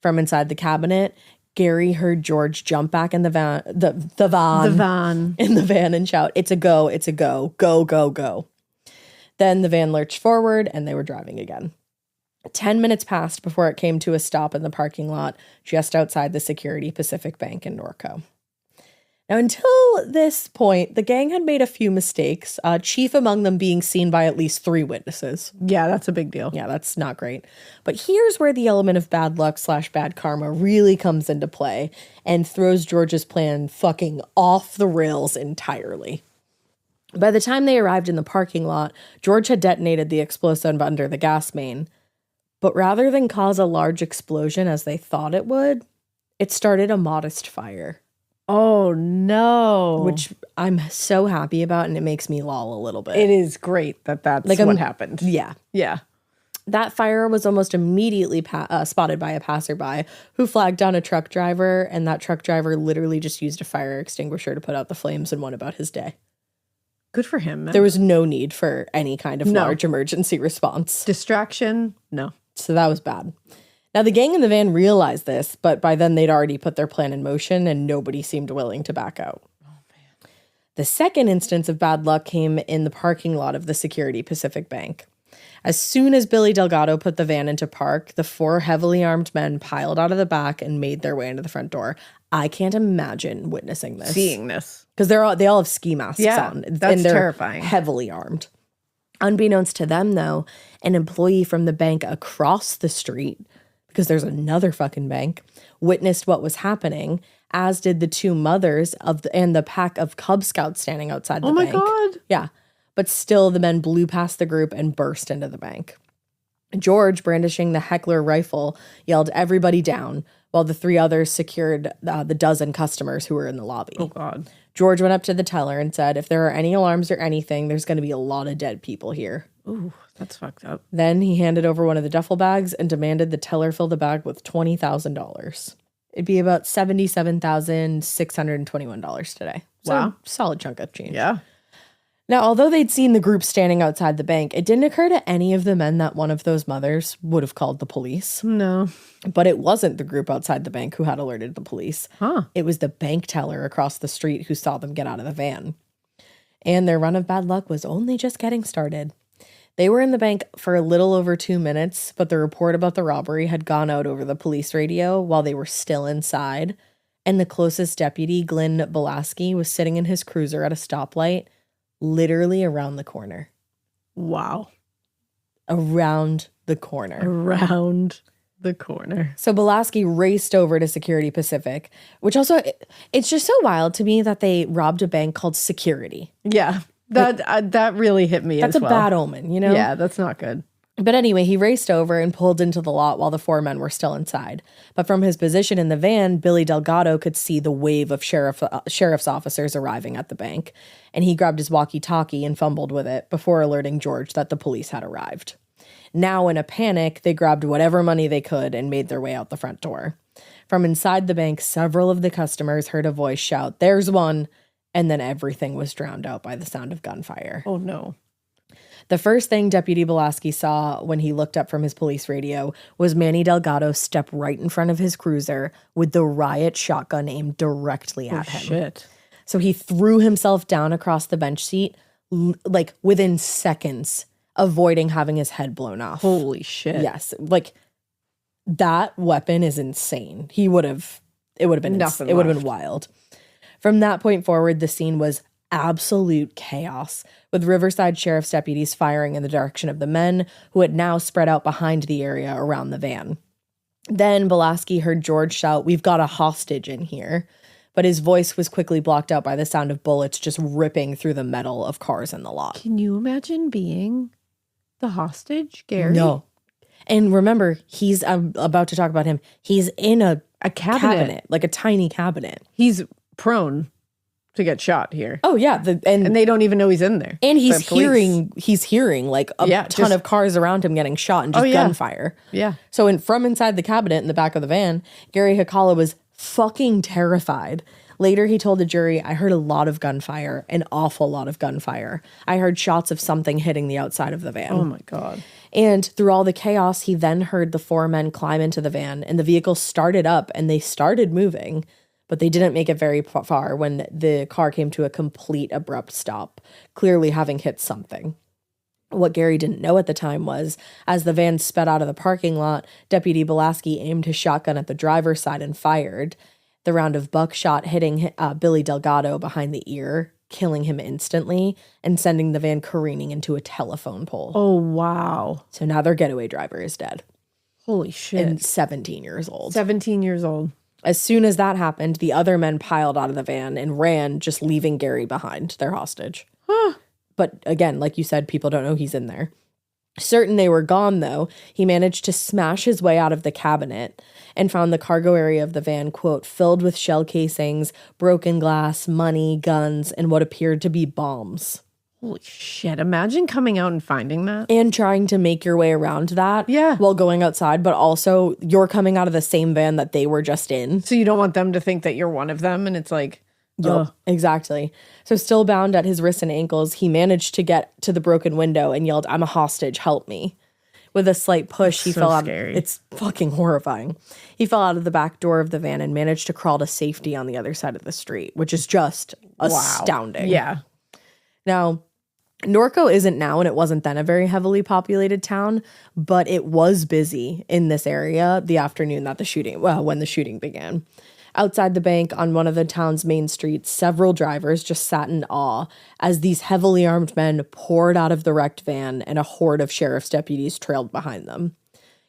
From inside the cabinet, Gary heard George jump back in the van and shout, "It's a go, go, go, go." Then the van lurched forward and they were driving again. 10 minutes passed before it came to a stop in the parking lot just outside the Security Pacific Bank in Norco. Now, until this point, the gang had made a few mistakes, chief among them being seen by at least 3 witnesses. Yeah, that's a big deal. Yeah, that's not great. But here's where the element of bad luck / bad karma really comes into play and throws George's plan fucking off the rails entirely. By the time they arrived in the parking lot, George had detonated the explosive under the gas main. But rather than cause a large explosion as they thought it would, it started a modest fire. Oh, no. Which I'm so happy about, and it makes me lol a little bit. It is great that that's what happened. Yeah. Yeah. That fire was almost immediately spotted by a passerby who flagged down a truck driver, and that truck driver literally just used a fire extinguisher to put out the flames and went about his day. Good for him. Man. There was no need for any kind of large emergency response. Distraction? No. So that was bad. Now, the gang in the van realized this, but by then they'd already put their plan in motion and nobody seemed willing to back out. Oh, man. The second instance of bad luck came in the parking lot of the Security Pacific Bank. As soon as Billy Delgado put the van into park, the 4 heavily armed men piled out of the back and made their way into the front door. I can't imagine witnessing this. Seeing this. Because they all have ski masks on. That's and they're terrifying. Heavily armed. Unbeknownst to them, though, an employee from the bank across the street, because there's another fucking bank, witnessed what was happening, as did the 2 mothers and the pack of Cub Scouts standing outside the bank. Oh my God. Yeah. But still, the men blew past the group and burst into the bank. George, brandishing the Heckler rifle, yelled everybody down, while the 3 others secured the dozen customers who were in the lobby. Oh, God. George went up to the teller and said, if there are any alarms or anything, there's going to be a lot of dead people here. Ooh, that's fucked up. Then he handed over one of the duffel bags and demanded the teller fill the bag with $20,000. It'd be about $77,621 today. So, wow. Solid chunk of change. Yeah. Now, although they'd seen the group standing outside the bank, it didn't occur to any of the men that one of those mothers would have called the police. No. But it wasn't the group outside the bank who had alerted the police. Huh. It was the bank teller across the street who saw them get out of the van. And their run of bad luck was only just getting started. They were in the bank for a little over 2 minutes, but the report about the robbery had gone out over the police radio while they were still inside. And the closest deputy, Glenn Belaski, was sitting in his cruiser at a stoplight, literally around the corner. Wow. Around the corner. Around the corner. So Belaski raced over to Security Pacific, which also, it's just so wild to me that they robbed a bank called Security. Yeah. That really hit me as well. That's a bad omen, you know? Yeah, that's not good. But anyway, he raced over and pulled into the lot while the 4 men were still inside. But from his position in the van, Billy Delgado could see the wave of sheriff's officers arriving at the bank. And he grabbed his walkie-talkie and fumbled with it before alerting George that the police had arrived. Now, in a panic, they grabbed whatever money they could and made their way out the front door. From inside the bank, several of the customers heard a voice shout, "There's one!" And then everything was drowned out by the sound of gunfire. Oh, no. The first thing Deputy Belaski saw when he looked up from his police radio was Manny Delgado step right in front of his cruiser with the riot shotgun aimed directly at him. Shit. So he threw himself down across the bench seat, like within seconds, avoiding having his head blown off. Holy shit. Yes. Like, that weapon is insane. It would have been wild. From that point forward, the scene was absolute chaos, with Riverside Sheriff's deputies firing in the direction of the men who had now spread out behind the area around the van. Then Belaski heard George shout, "We've got a hostage in here," but his voice was quickly blocked out by the sound of bullets just ripping through the metal of cars in the lot. Can you imagine being the hostage, Gary? No. And remember, I'm about to talk about him. He's in a cabinet, like a tiny cabinet. He's prone to get shot here. Oh yeah, and they don't even know he's in there. And he's hearing like a ton of cars around him getting shot and just gunfire. Yeah. So from inside the cabinet in the back of the van, Gary Hakala was fucking terrified. Later, he told the jury, "I heard a lot of gunfire, an awful lot of gunfire. I heard shots of something hitting the outside of the van." Oh my God. And through all the chaos, he then heard the 4 men climb into the van, and the vehicle started up and they started moving. But they didn't make it very far when the car came to a complete abrupt stop, clearly having hit something. What Gary didn't know at the time was, as the van sped out of the parking lot, Deputy Belaski aimed his shotgun at the driver's side and fired. The round of buckshot hitting Billy Delgado behind the ear, killing him instantly, and sending the van careening into a telephone pole. Oh, wow. So now their getaway driver is dead. Holy shit. And 17 years old. 17 years old. As soon as that happened, the other men piled out of the van and ran, just leaving Gary behind, their hostage. But again, like you said, people don't know he's in there. Certain they were gone, though, he managed to smash his way out of the cabinet and found the cargo area of the van, quote, filled with shell casings, broken glass, money, guns, and what appeared to be bombs. Holy shit. Imagine coming out and finding that. And trying to make your way around that Yeah. while going outside, but also you're coming out of the same van that they were just in. So you don't want them to think that you're one of them, and it's like, Yup, exactly. So still bound at his wrists and ankles, he managed to get to the broken window and yelled, "I'm a hostage, help me." With a slight push, he fell out. Scary. It's fucking horrifying. He fell out of the back door of the van and managed to crawl to safety on the other side of the street, which is just astounding. Yeah. Now, Norco isn't now, and it wasn't then, a very heavily populated town, but it was busy in this area the afternoon that when the shooting began. Outside the bank on one of the town's main streets, several drivers just sat in awe as these heavily armed men poured out of the wrecked van and a horde of sheriff's deputies trailed behind them.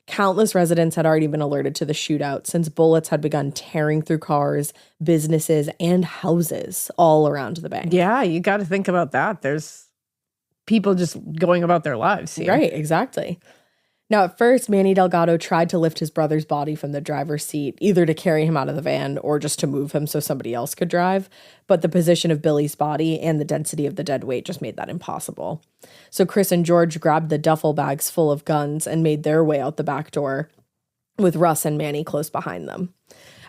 Countless residents had already been alerted to the shootout since bullets had begun tearing through cars, businesses, and houses all around the bank. Yeah, you got to think about that. There's people just going about their lives here. Right, exactly. Now, at first, Manny Delgado tried to lift his brother's body from the driver's seat, either to carry him out of the van or just to move him so somebody else could drive. But the position of Billy's body and the density of the dead weight just made that impossible. So Chris and George grabbed the duffel bags full of guns and made their way out the back door, with Russ and Manny close behind them.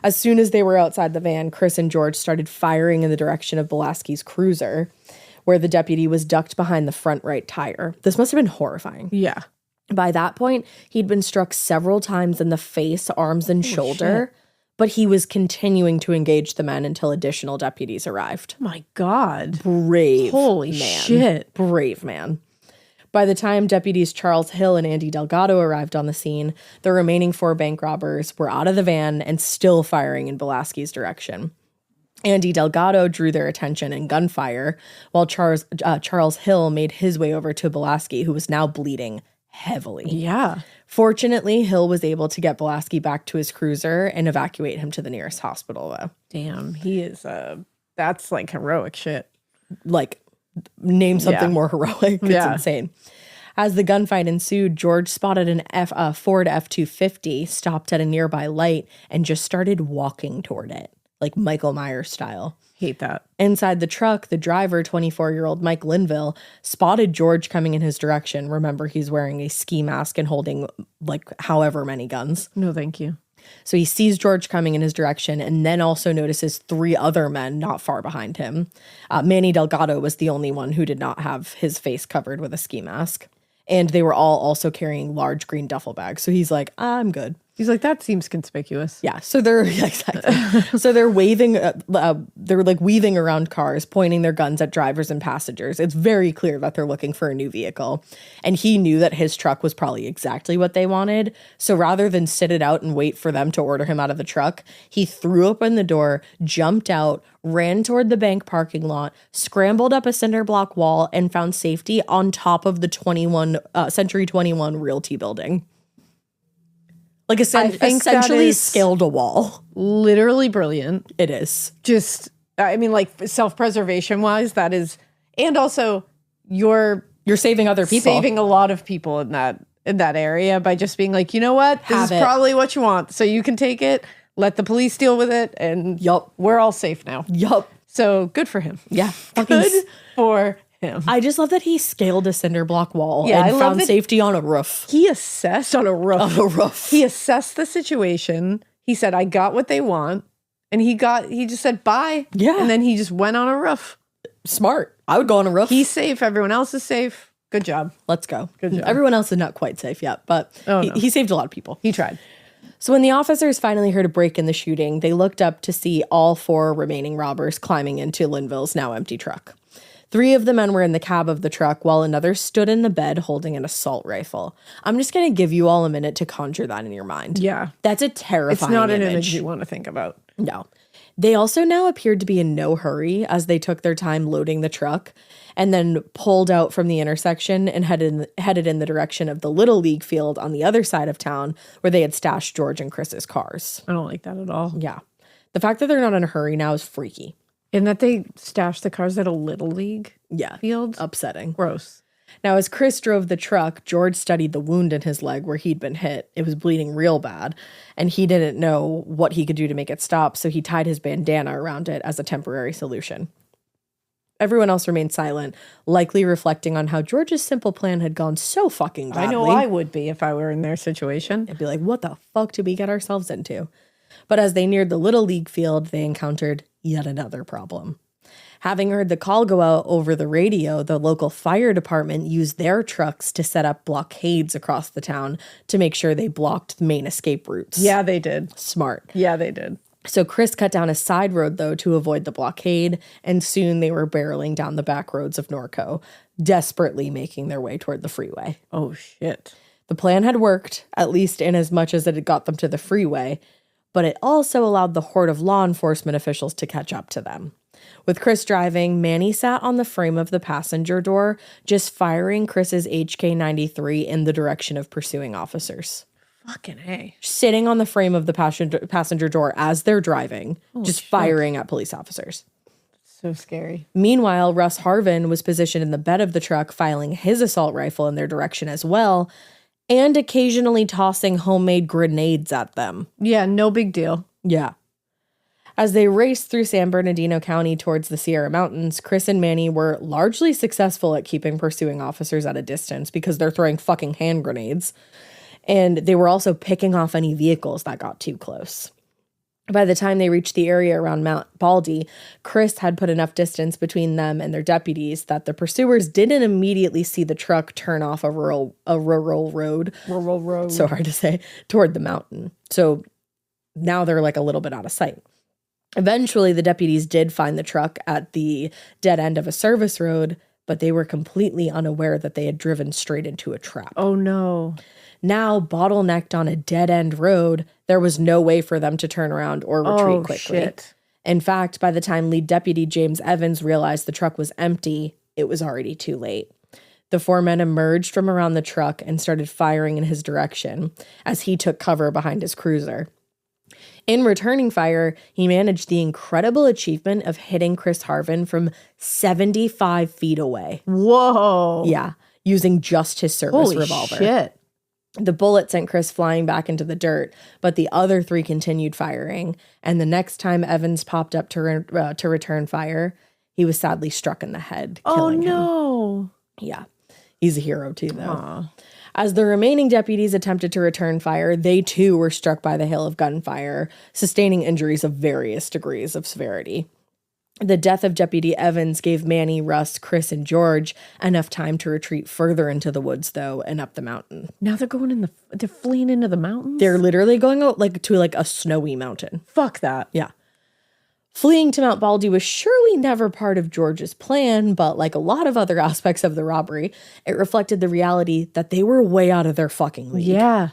As soon as they were outside the van, Chris and George started firing in the direction of Belaski's cruiser, where the deputy was ducked behind the front right tire. This must have been horrifying. Yeah. By that point, he'd been struck several times in the face, arms, and shoulder, but he was continuing to engage the men until additional deputies arrived. My God. Brave Holy man. shit. Brave man. By the time deputies Charles Hill and Andy Delgado arrived on the scene, the remaining 4 bank robbers were out of the van and still firing in Belaski's direction. Andy Delgado drew their attention and gunfire, while Charles Hill made his way over to Belaski, who was now bleeding heavily. Yeah. Fortunately, Hill was able to get Belaski back to his cruiser and evacuate him to the nearest hospital, though. Damn, he is, that's like heroic shit. Like, name something more heroic. It's insane. As the gunfight ensued, George spotted a Ford F-250 stopped at a nearby light and just started walking toward it, like Michael Myers style. Hate that. Inside the truck, the driver, 24-year-old Mike Linville, spotted George coming in his direction. Remember, he's wearing a ski mask and holding like however many guns. No, thank you. So he sees George coming in his direction and then also notices 3 other men not far behind him. Manny Delgado was the only one who did not have his face covered with a ski mask. And they were all also carrying large green duffel bags. So he's like, I'm good. He's like, that seems conspicuous. Yeah, so they're exactly. So they're waving, they're like weaving around cars, pointing their guns at drivers and passengers. It's very clear that they're looking for a new vehicle. And he knew that his truck was probably exactly what they wanted. So rather than sit it out and wait for them to order him out of the truck, he threw open the door, jumped out, ran toward the bank parking lot, scrambled up a cinder block wall, and found safety on top of the Century 21 Realty building. Like essentially scaled a wall. Literally brilliant. It is. Just, I mean, like self-preservation wise, that is, and also you're saving other people. Saving a lot of people in that area by just being like, you know what? This is probably what you want. So you can take it, let the police deal with it, and we're all safe now. Yup. So good for him. Yeah. Good for him. I just love that he scaled a cinder block wall and found safety on a roof. He assessed on a roof. On a roof. He assessed the situation. He said, I got what they want. And he just said, bye. Yeah. And then he just went on a roof. Smart. I would go on a roof. He's safe. Everyone else is safe. Good job. Let's go. Good job. Everyone else is not quite safe yet, but he saved a lot of people. He tried. So when the officers finally heard a break in the shooting, they looked up to see all 4 remaining robbers climbing into Linville's now empty truck. 3 of the men were in the cab of the truck, while another stood in the bed holding an assault rifle. I'm just going to give you all a minute to conjure that in your mind. Yeah. That's a terrifying image. It's not an image you want to think about. No. They also now appeared to be in no hurry as they took their time loading the truck and then pulled out from the intersection and headed in the direction of the Little League field on the other side of town where they had stashed George and Chris's cars. I don't like that at all. Yeah. The fact that they're not in a hurry now is freaky. And that they stashed the cars at a Little League field? Upsetting. Gross. Now, as Chris drove the truck, George studied the wound in his leg where he'd been hit. It was bleeding real bad, and he didn't know what he could do to make it stop, so he tied his bandana around it as a temporary solution. Everyone else remained silent, likely reflecting on how George's simple plan had gone so fucking badly. I know I would be if I were in their situation. I'd be like, what the fuck did we get ourselves into? But as they neared the Little League field, they encountered yet another problem. Having heard the call go out over the radio, the local fire department used their trucks to set up blockades across the town to make sure they blocked the main escape routes. Yeah, they did. Smart. Yeah, they did. So Chris cut down a side road, though, to avoid the blockade, and soon they were barreling down the back roads of Norco, desperately making their way toward the freeway. Oh, shit. The plan had worked, at least in as much as it had got them to the freeway, but it also allowed the horde of law enforcement officials to catch up to them. With Chris driving, Manny sat on the frame of the passenger door, just firing Chris's HK-93 in the direction of pursuing officers. Fucking A. Sitting on the frame of the passenger door as they're driving, just firing at police officers. So scary. Meanwhile, Russ Harvin was positioned in the bed of the truck, firing his assault rifle in their direction as well, and occasionally tossing homemade grenades at them. Yeah, no big deal. Yeah. As they raced through San Bernardino County towards the Sierra Mountains, Chris and Manny were largely successful at keeping pursuing officers at a distance because they're throwing fucking hand grenades. And they were also picking off any vehicles that got too close. By the time they reached the area around Mount Baldy, Chris had put enough distance between them and their deputies that the pursuers didn't immediately see the truck turn off a rural road. Rural road. So hard to say, toward the mountain. So now they're like a little bit out of sight. Eventually, the deputies did find the truck at the dead end of a service road, but they were completely unaware that they had driven straight into a trap. Oh, no. Now, bottlenecked on a dead-end road, there was no way for them to turn around or retreat quickly. Shit. In fact, by the time lead deputy James Evans realized the truck was empty, it was already too late. The four men emerged from around the truck and started firing in his direction as he took cover behind his cruiser. In returning fire, he managed the incredible achievement of hitting Chris Harvin from 75 feet away. Whoa. Yeah, using just his service Holy revolver. Shit. The bullet sent Chris flying back into the dirt, but the other three continued firing, and the next time Evans popped up to return fire, he was sadly struck in the head, killing him. Oh, no. Yeah, he's a hero too, though. Aww. As the remaining deputies attempted to return fire, they too were struck by the hail of gunfire, sustaining injuries of various degrees of severity. The death of Deputy Evans gave Manny, Russ, Chris, and George enough time to retreat further into the woods, though, and up the mountain. Now they're going they're fleeing into the mountains? They're literally going out to a snowy mountain. Fuck that. Yeah. Fleeing to Mount Baldy was surely never part of George's plan, but like a lot of other aspects of the robbery, it reflected the reality that they were way out of their fucking league. Yeah.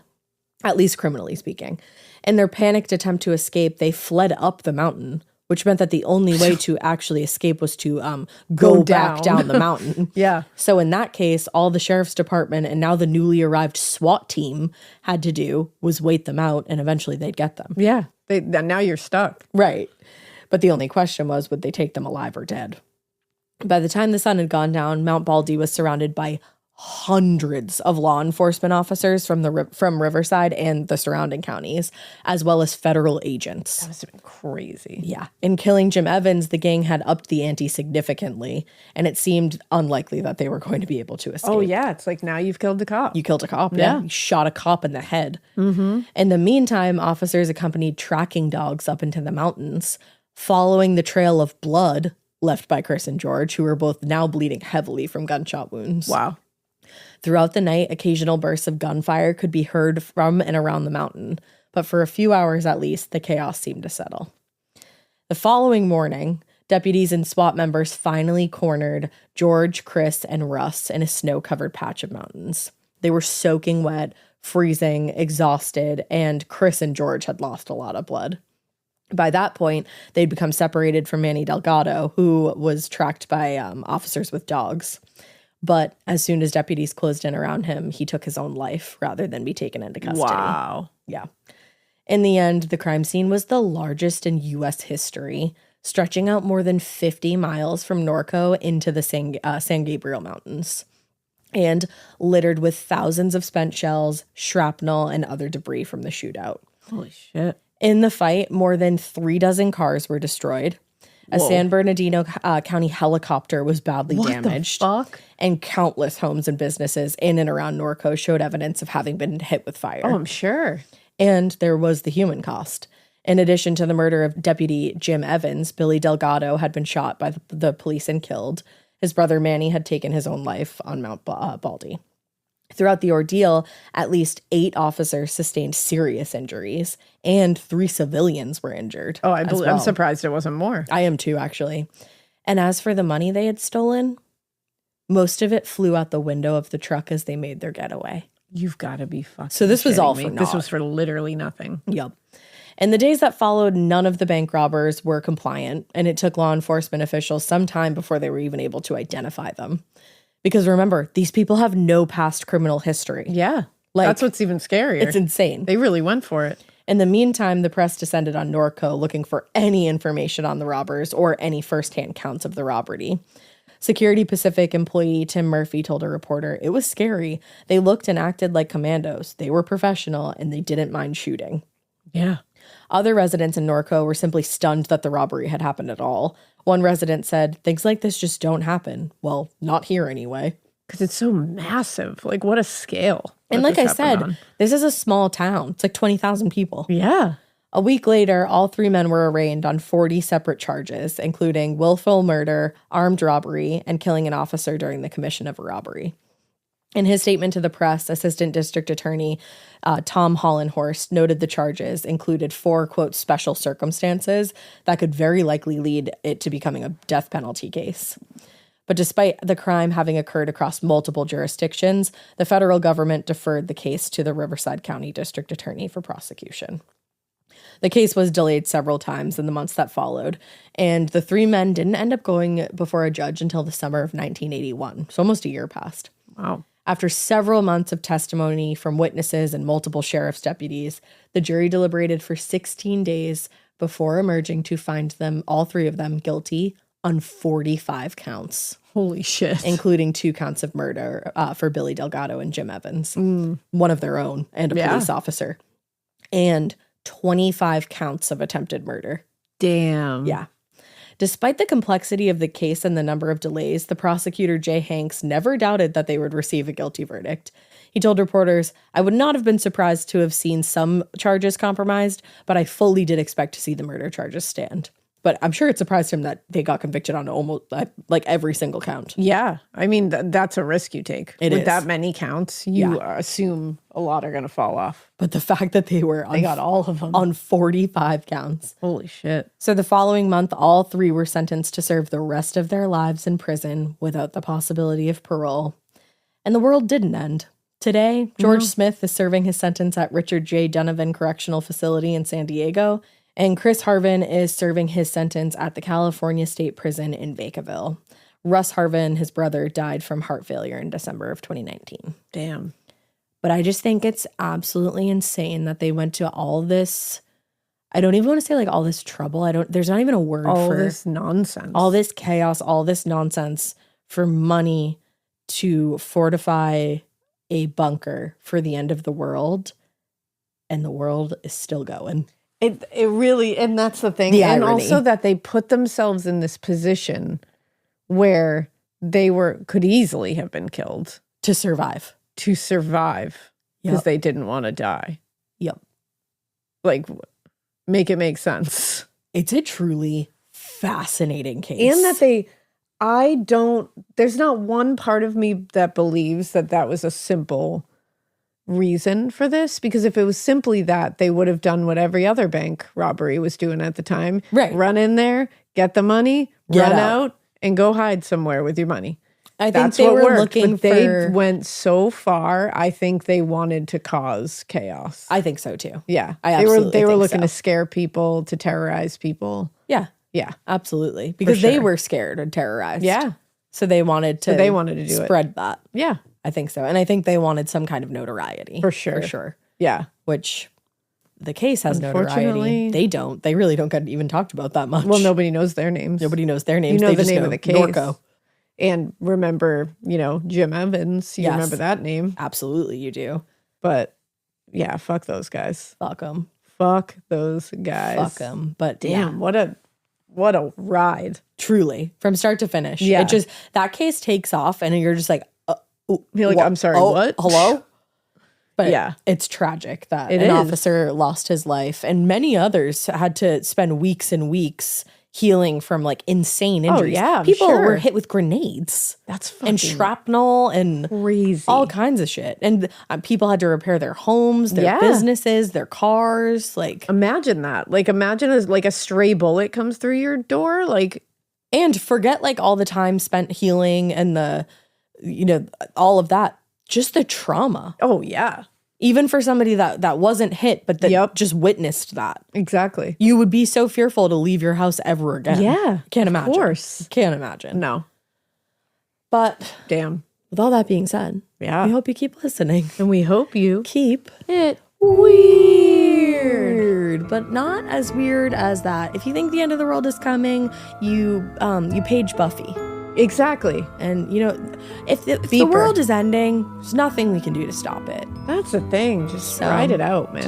At least criminally speaking. In their panicked attempt to escape, they fled up the mountain, which meant that the only way to actually escape was to go back down the mountain. Yeah. So in that case, all the sheriff's department and now the newly arrived SWAT team had to do was wait them out, and eventually they'd get them. Yeah. Now you're stuck. Right. But the only question was, would they take them alive or dead? By the time the sun had gone down, Mount Baldy was surrounded by hundreds of law enforcement officers from Riverside and the surrounding counties, as well as federal agents. That must have been crazy. Yeah. In killing Jim Evans, the gang had upped the ante significantly, and it seemed unlikely that they were going to be able to escape. Oh, yeah. It's like, now you've killed the cop. You killed a cop. Yeah. You shot a cop in the head. Mm-hmm. In the meantime, officers accompanied tracking dogs up into the mountains, following the trail of blood left by Chris and George, who were both now bleeding heavily from gunshot wounds. Wow. Throughout the night, occasional bursts of gunfire could be heard from and around the mountain, but for a few hours at least, the chaos seemed to settle. The following morning, deputies and SWAT members finally cornered George, Chris, and Russ in a snow-covered patch of mountains. They were soaking wet, freezing, exhausted, and Chris and George had lost a lot of blood. By that point, they'd become separated from Manny Delgado, who was tracked by officers with dogs. But as soon as deputies closed in around him, he took his own life rather than be taken into custody. Wow. Yeah. In the end, the crime scene was the largest in U.S. history, stretching out more than 50 miles from Norco into the San Gabriel Mountains, and littered with thousands of spent shells, shrapnel, and other debris from the shootout. Holy shit. In the fight, more than 36 cars were destroyed. A San Bernardino County helicopter was badly damaged. What the fuck? And countless homes and businesses in and around Norco showed evidence of having been hit with fire. Oh, I'm sure. And there was the human cost. In addition to the murder of Deputy Jim Evans, Billy Delgado had been shot by the police and killed. His brother Manny had taken his own life on Mount Baldy. Throughout the ordeal, at least 8 officers sustained serious injuries, and 3 civilians were injured. Oh, I'm surprised it wasn't more. I am too, actually. And as for the money they had stolen, most of it flew out the window of the truck as they made their getaway. You've got to be fucking So this was all me. for naught. This was for literally nothing. Yep. In the days that followed, none of the bank robbers were compliant, and it took law enforcement officials some time before they were even able to identify them. Because remember, these people have no past criminal history. Yeah. That's what's even scarier. It's insane. They really went for it. In the meantime, the press descended on Norco looking for any information on the robbers or any firsthand counts of the robbery. Security Pacific employee Tim Murphy told a reporter, "It was scary. They looked and acted like commandos. They were professional and they didn't mind shooting." Yeah. Other residents in Norco were simply stunned that the robbery had happened at all. One resident said, "Things like this just don't happen. Well, not here anyway." Because it's so massive. Like, what a scale. And like I said, this is a small town. It's like 20,000 people. Yeah. A week later, all 3 men were arraigned on 40 separate charges, including willful murder, armed robbery, and killing an officer during the commission of a robbery. In his statement to the press, Assistant District Attorney Tom Hollenhorst noted the charges included 4, quote, special circumstances that could very likely lead it to becoming a death penalty case. But despite the crime having occurred across multiple jurisdictions, the federal government deferred the case to the Riverside County District Attorney for prosecution. The case was delayed several times in the months that followed, and the 3 men didn't end up going before a judge until the summer of 1981, so almost a year passed. Wow. After several months of testimony from witnesses and multiple sheriff's deputies, the jury deliberated for 16 days before emerging to find them, all 3 of them, guilty on 45 counts. Holy shit. Including 2 counts of murder for Billy Delgado and Jim Evans, one of their own, and a police officer, and 25 counts of attempted murder. Damn. Yeah. Despite the complexity of the case and the number of delays, the prosecutor, Jay Hanks, never doubted that they would receive a guilty verdict. He told reporters, "I would not have been surprised to have seen some charges compromised, but I fully did expect to see the murder charges stand." But I'm sure it surprised him that they got convicted on almost like every single count. Yeah. I mean, that's a risk you take. With is. that many counts, you assume a lot are going to fall off. But the fact that they got all of them on 45 counts. Holy shit. So the following month, all 3 were sentenced to serve the rest of their lives in prison without the possibility of parole. And the world didn't end. Today, George Smith is serving his sentence at Richard J. Donovan Correctional Facility in San Diego, and Chris Harvin is serving his sentence at the California State Prison in Vacaville. Russ Harvin, his brother, died from heart failure in December of 2019. Damn. But I just think it's absolutely insane that they went to all this. I don't even want to say like all this trouble. There's not even a word all for this nonsense. All this chaos, all this nonsense for money to fortify a bunker for the end of the world. And the world is still going. It really, and that's the thing. And also that they put themselves in this position where they could easily have been killed. To survive. Because they didn't want to die. Yep. Like, make it make sense. It's a truly fascinating case. And that there's not one part of me that believes that was a simple reason for this, because if it was simply that, they would have done what every other bank robbery was doing at the time. Right. Run in there, get the money, run out, and go hide somewhere with your money. I think they were looking for... They went so far, I think they wanted to cause chaos. I think so too. Yeah. They were looking to scare people, to terrorize people. Yeah. Yeah. Absolutely. Because they were scared and terrorized. Yeah. So they wanted to spread that. Yeah. I think so. And I think they wanted some kind of notoriety. For sure. Yeah. Which the case has notoriety. They don't. They really don't get even talked about that much. Well, nobody knows their names. Nobody knows their names. You know they the name of the case. Norco. And remember, Jim Evans. You remember that name. Absolutely, you do. But yeah, fuck those guys. Fuck them. Fuck those guys. Fuck them. But damn, what a ride. Truly. From start to finish. Yeah. It just, that case takes off and you're just like, you're like, I'm sorry, what? Hello? But Yeah. it's tragic that It an is. officer lost his life, and many others had to spend weeks and weeks healing from like insane injuries. yeah, I'm People sure. were hit with grenades That's fucking and shrapnel and crazy. all kinds of shit. And people had to repair their homes, their Yeah. businesses, their cars. Like, Imagine that. Like, imagine as like a stray bullet comes through your door. Like, and forget like all the time spent healing and the, you know, all of that. Just the trauma. oh yeah, Even for somebody that wasn't hit, but that Yep. just witnessed that. exactly. You would be so fearful to leave your house ever again. Yeah, Can't imagine. Of course. Can't imagine. No. But Damn. with all that being said, Yeah. we hope you keep listening. And we hope you Keep it weird, but not as weird as that. If you think the end of the world is coming, you page Buffy. Exactly. And, you know, if the Beeper. world is ending, there's nothing we can do to stop it. That's the thing. Just So, ride it out, man.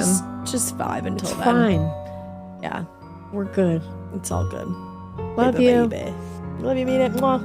Just vibe until it's then. fine. Yeah, We're good. it's all good. Love you. Baby. Love you, mean it. Mwah.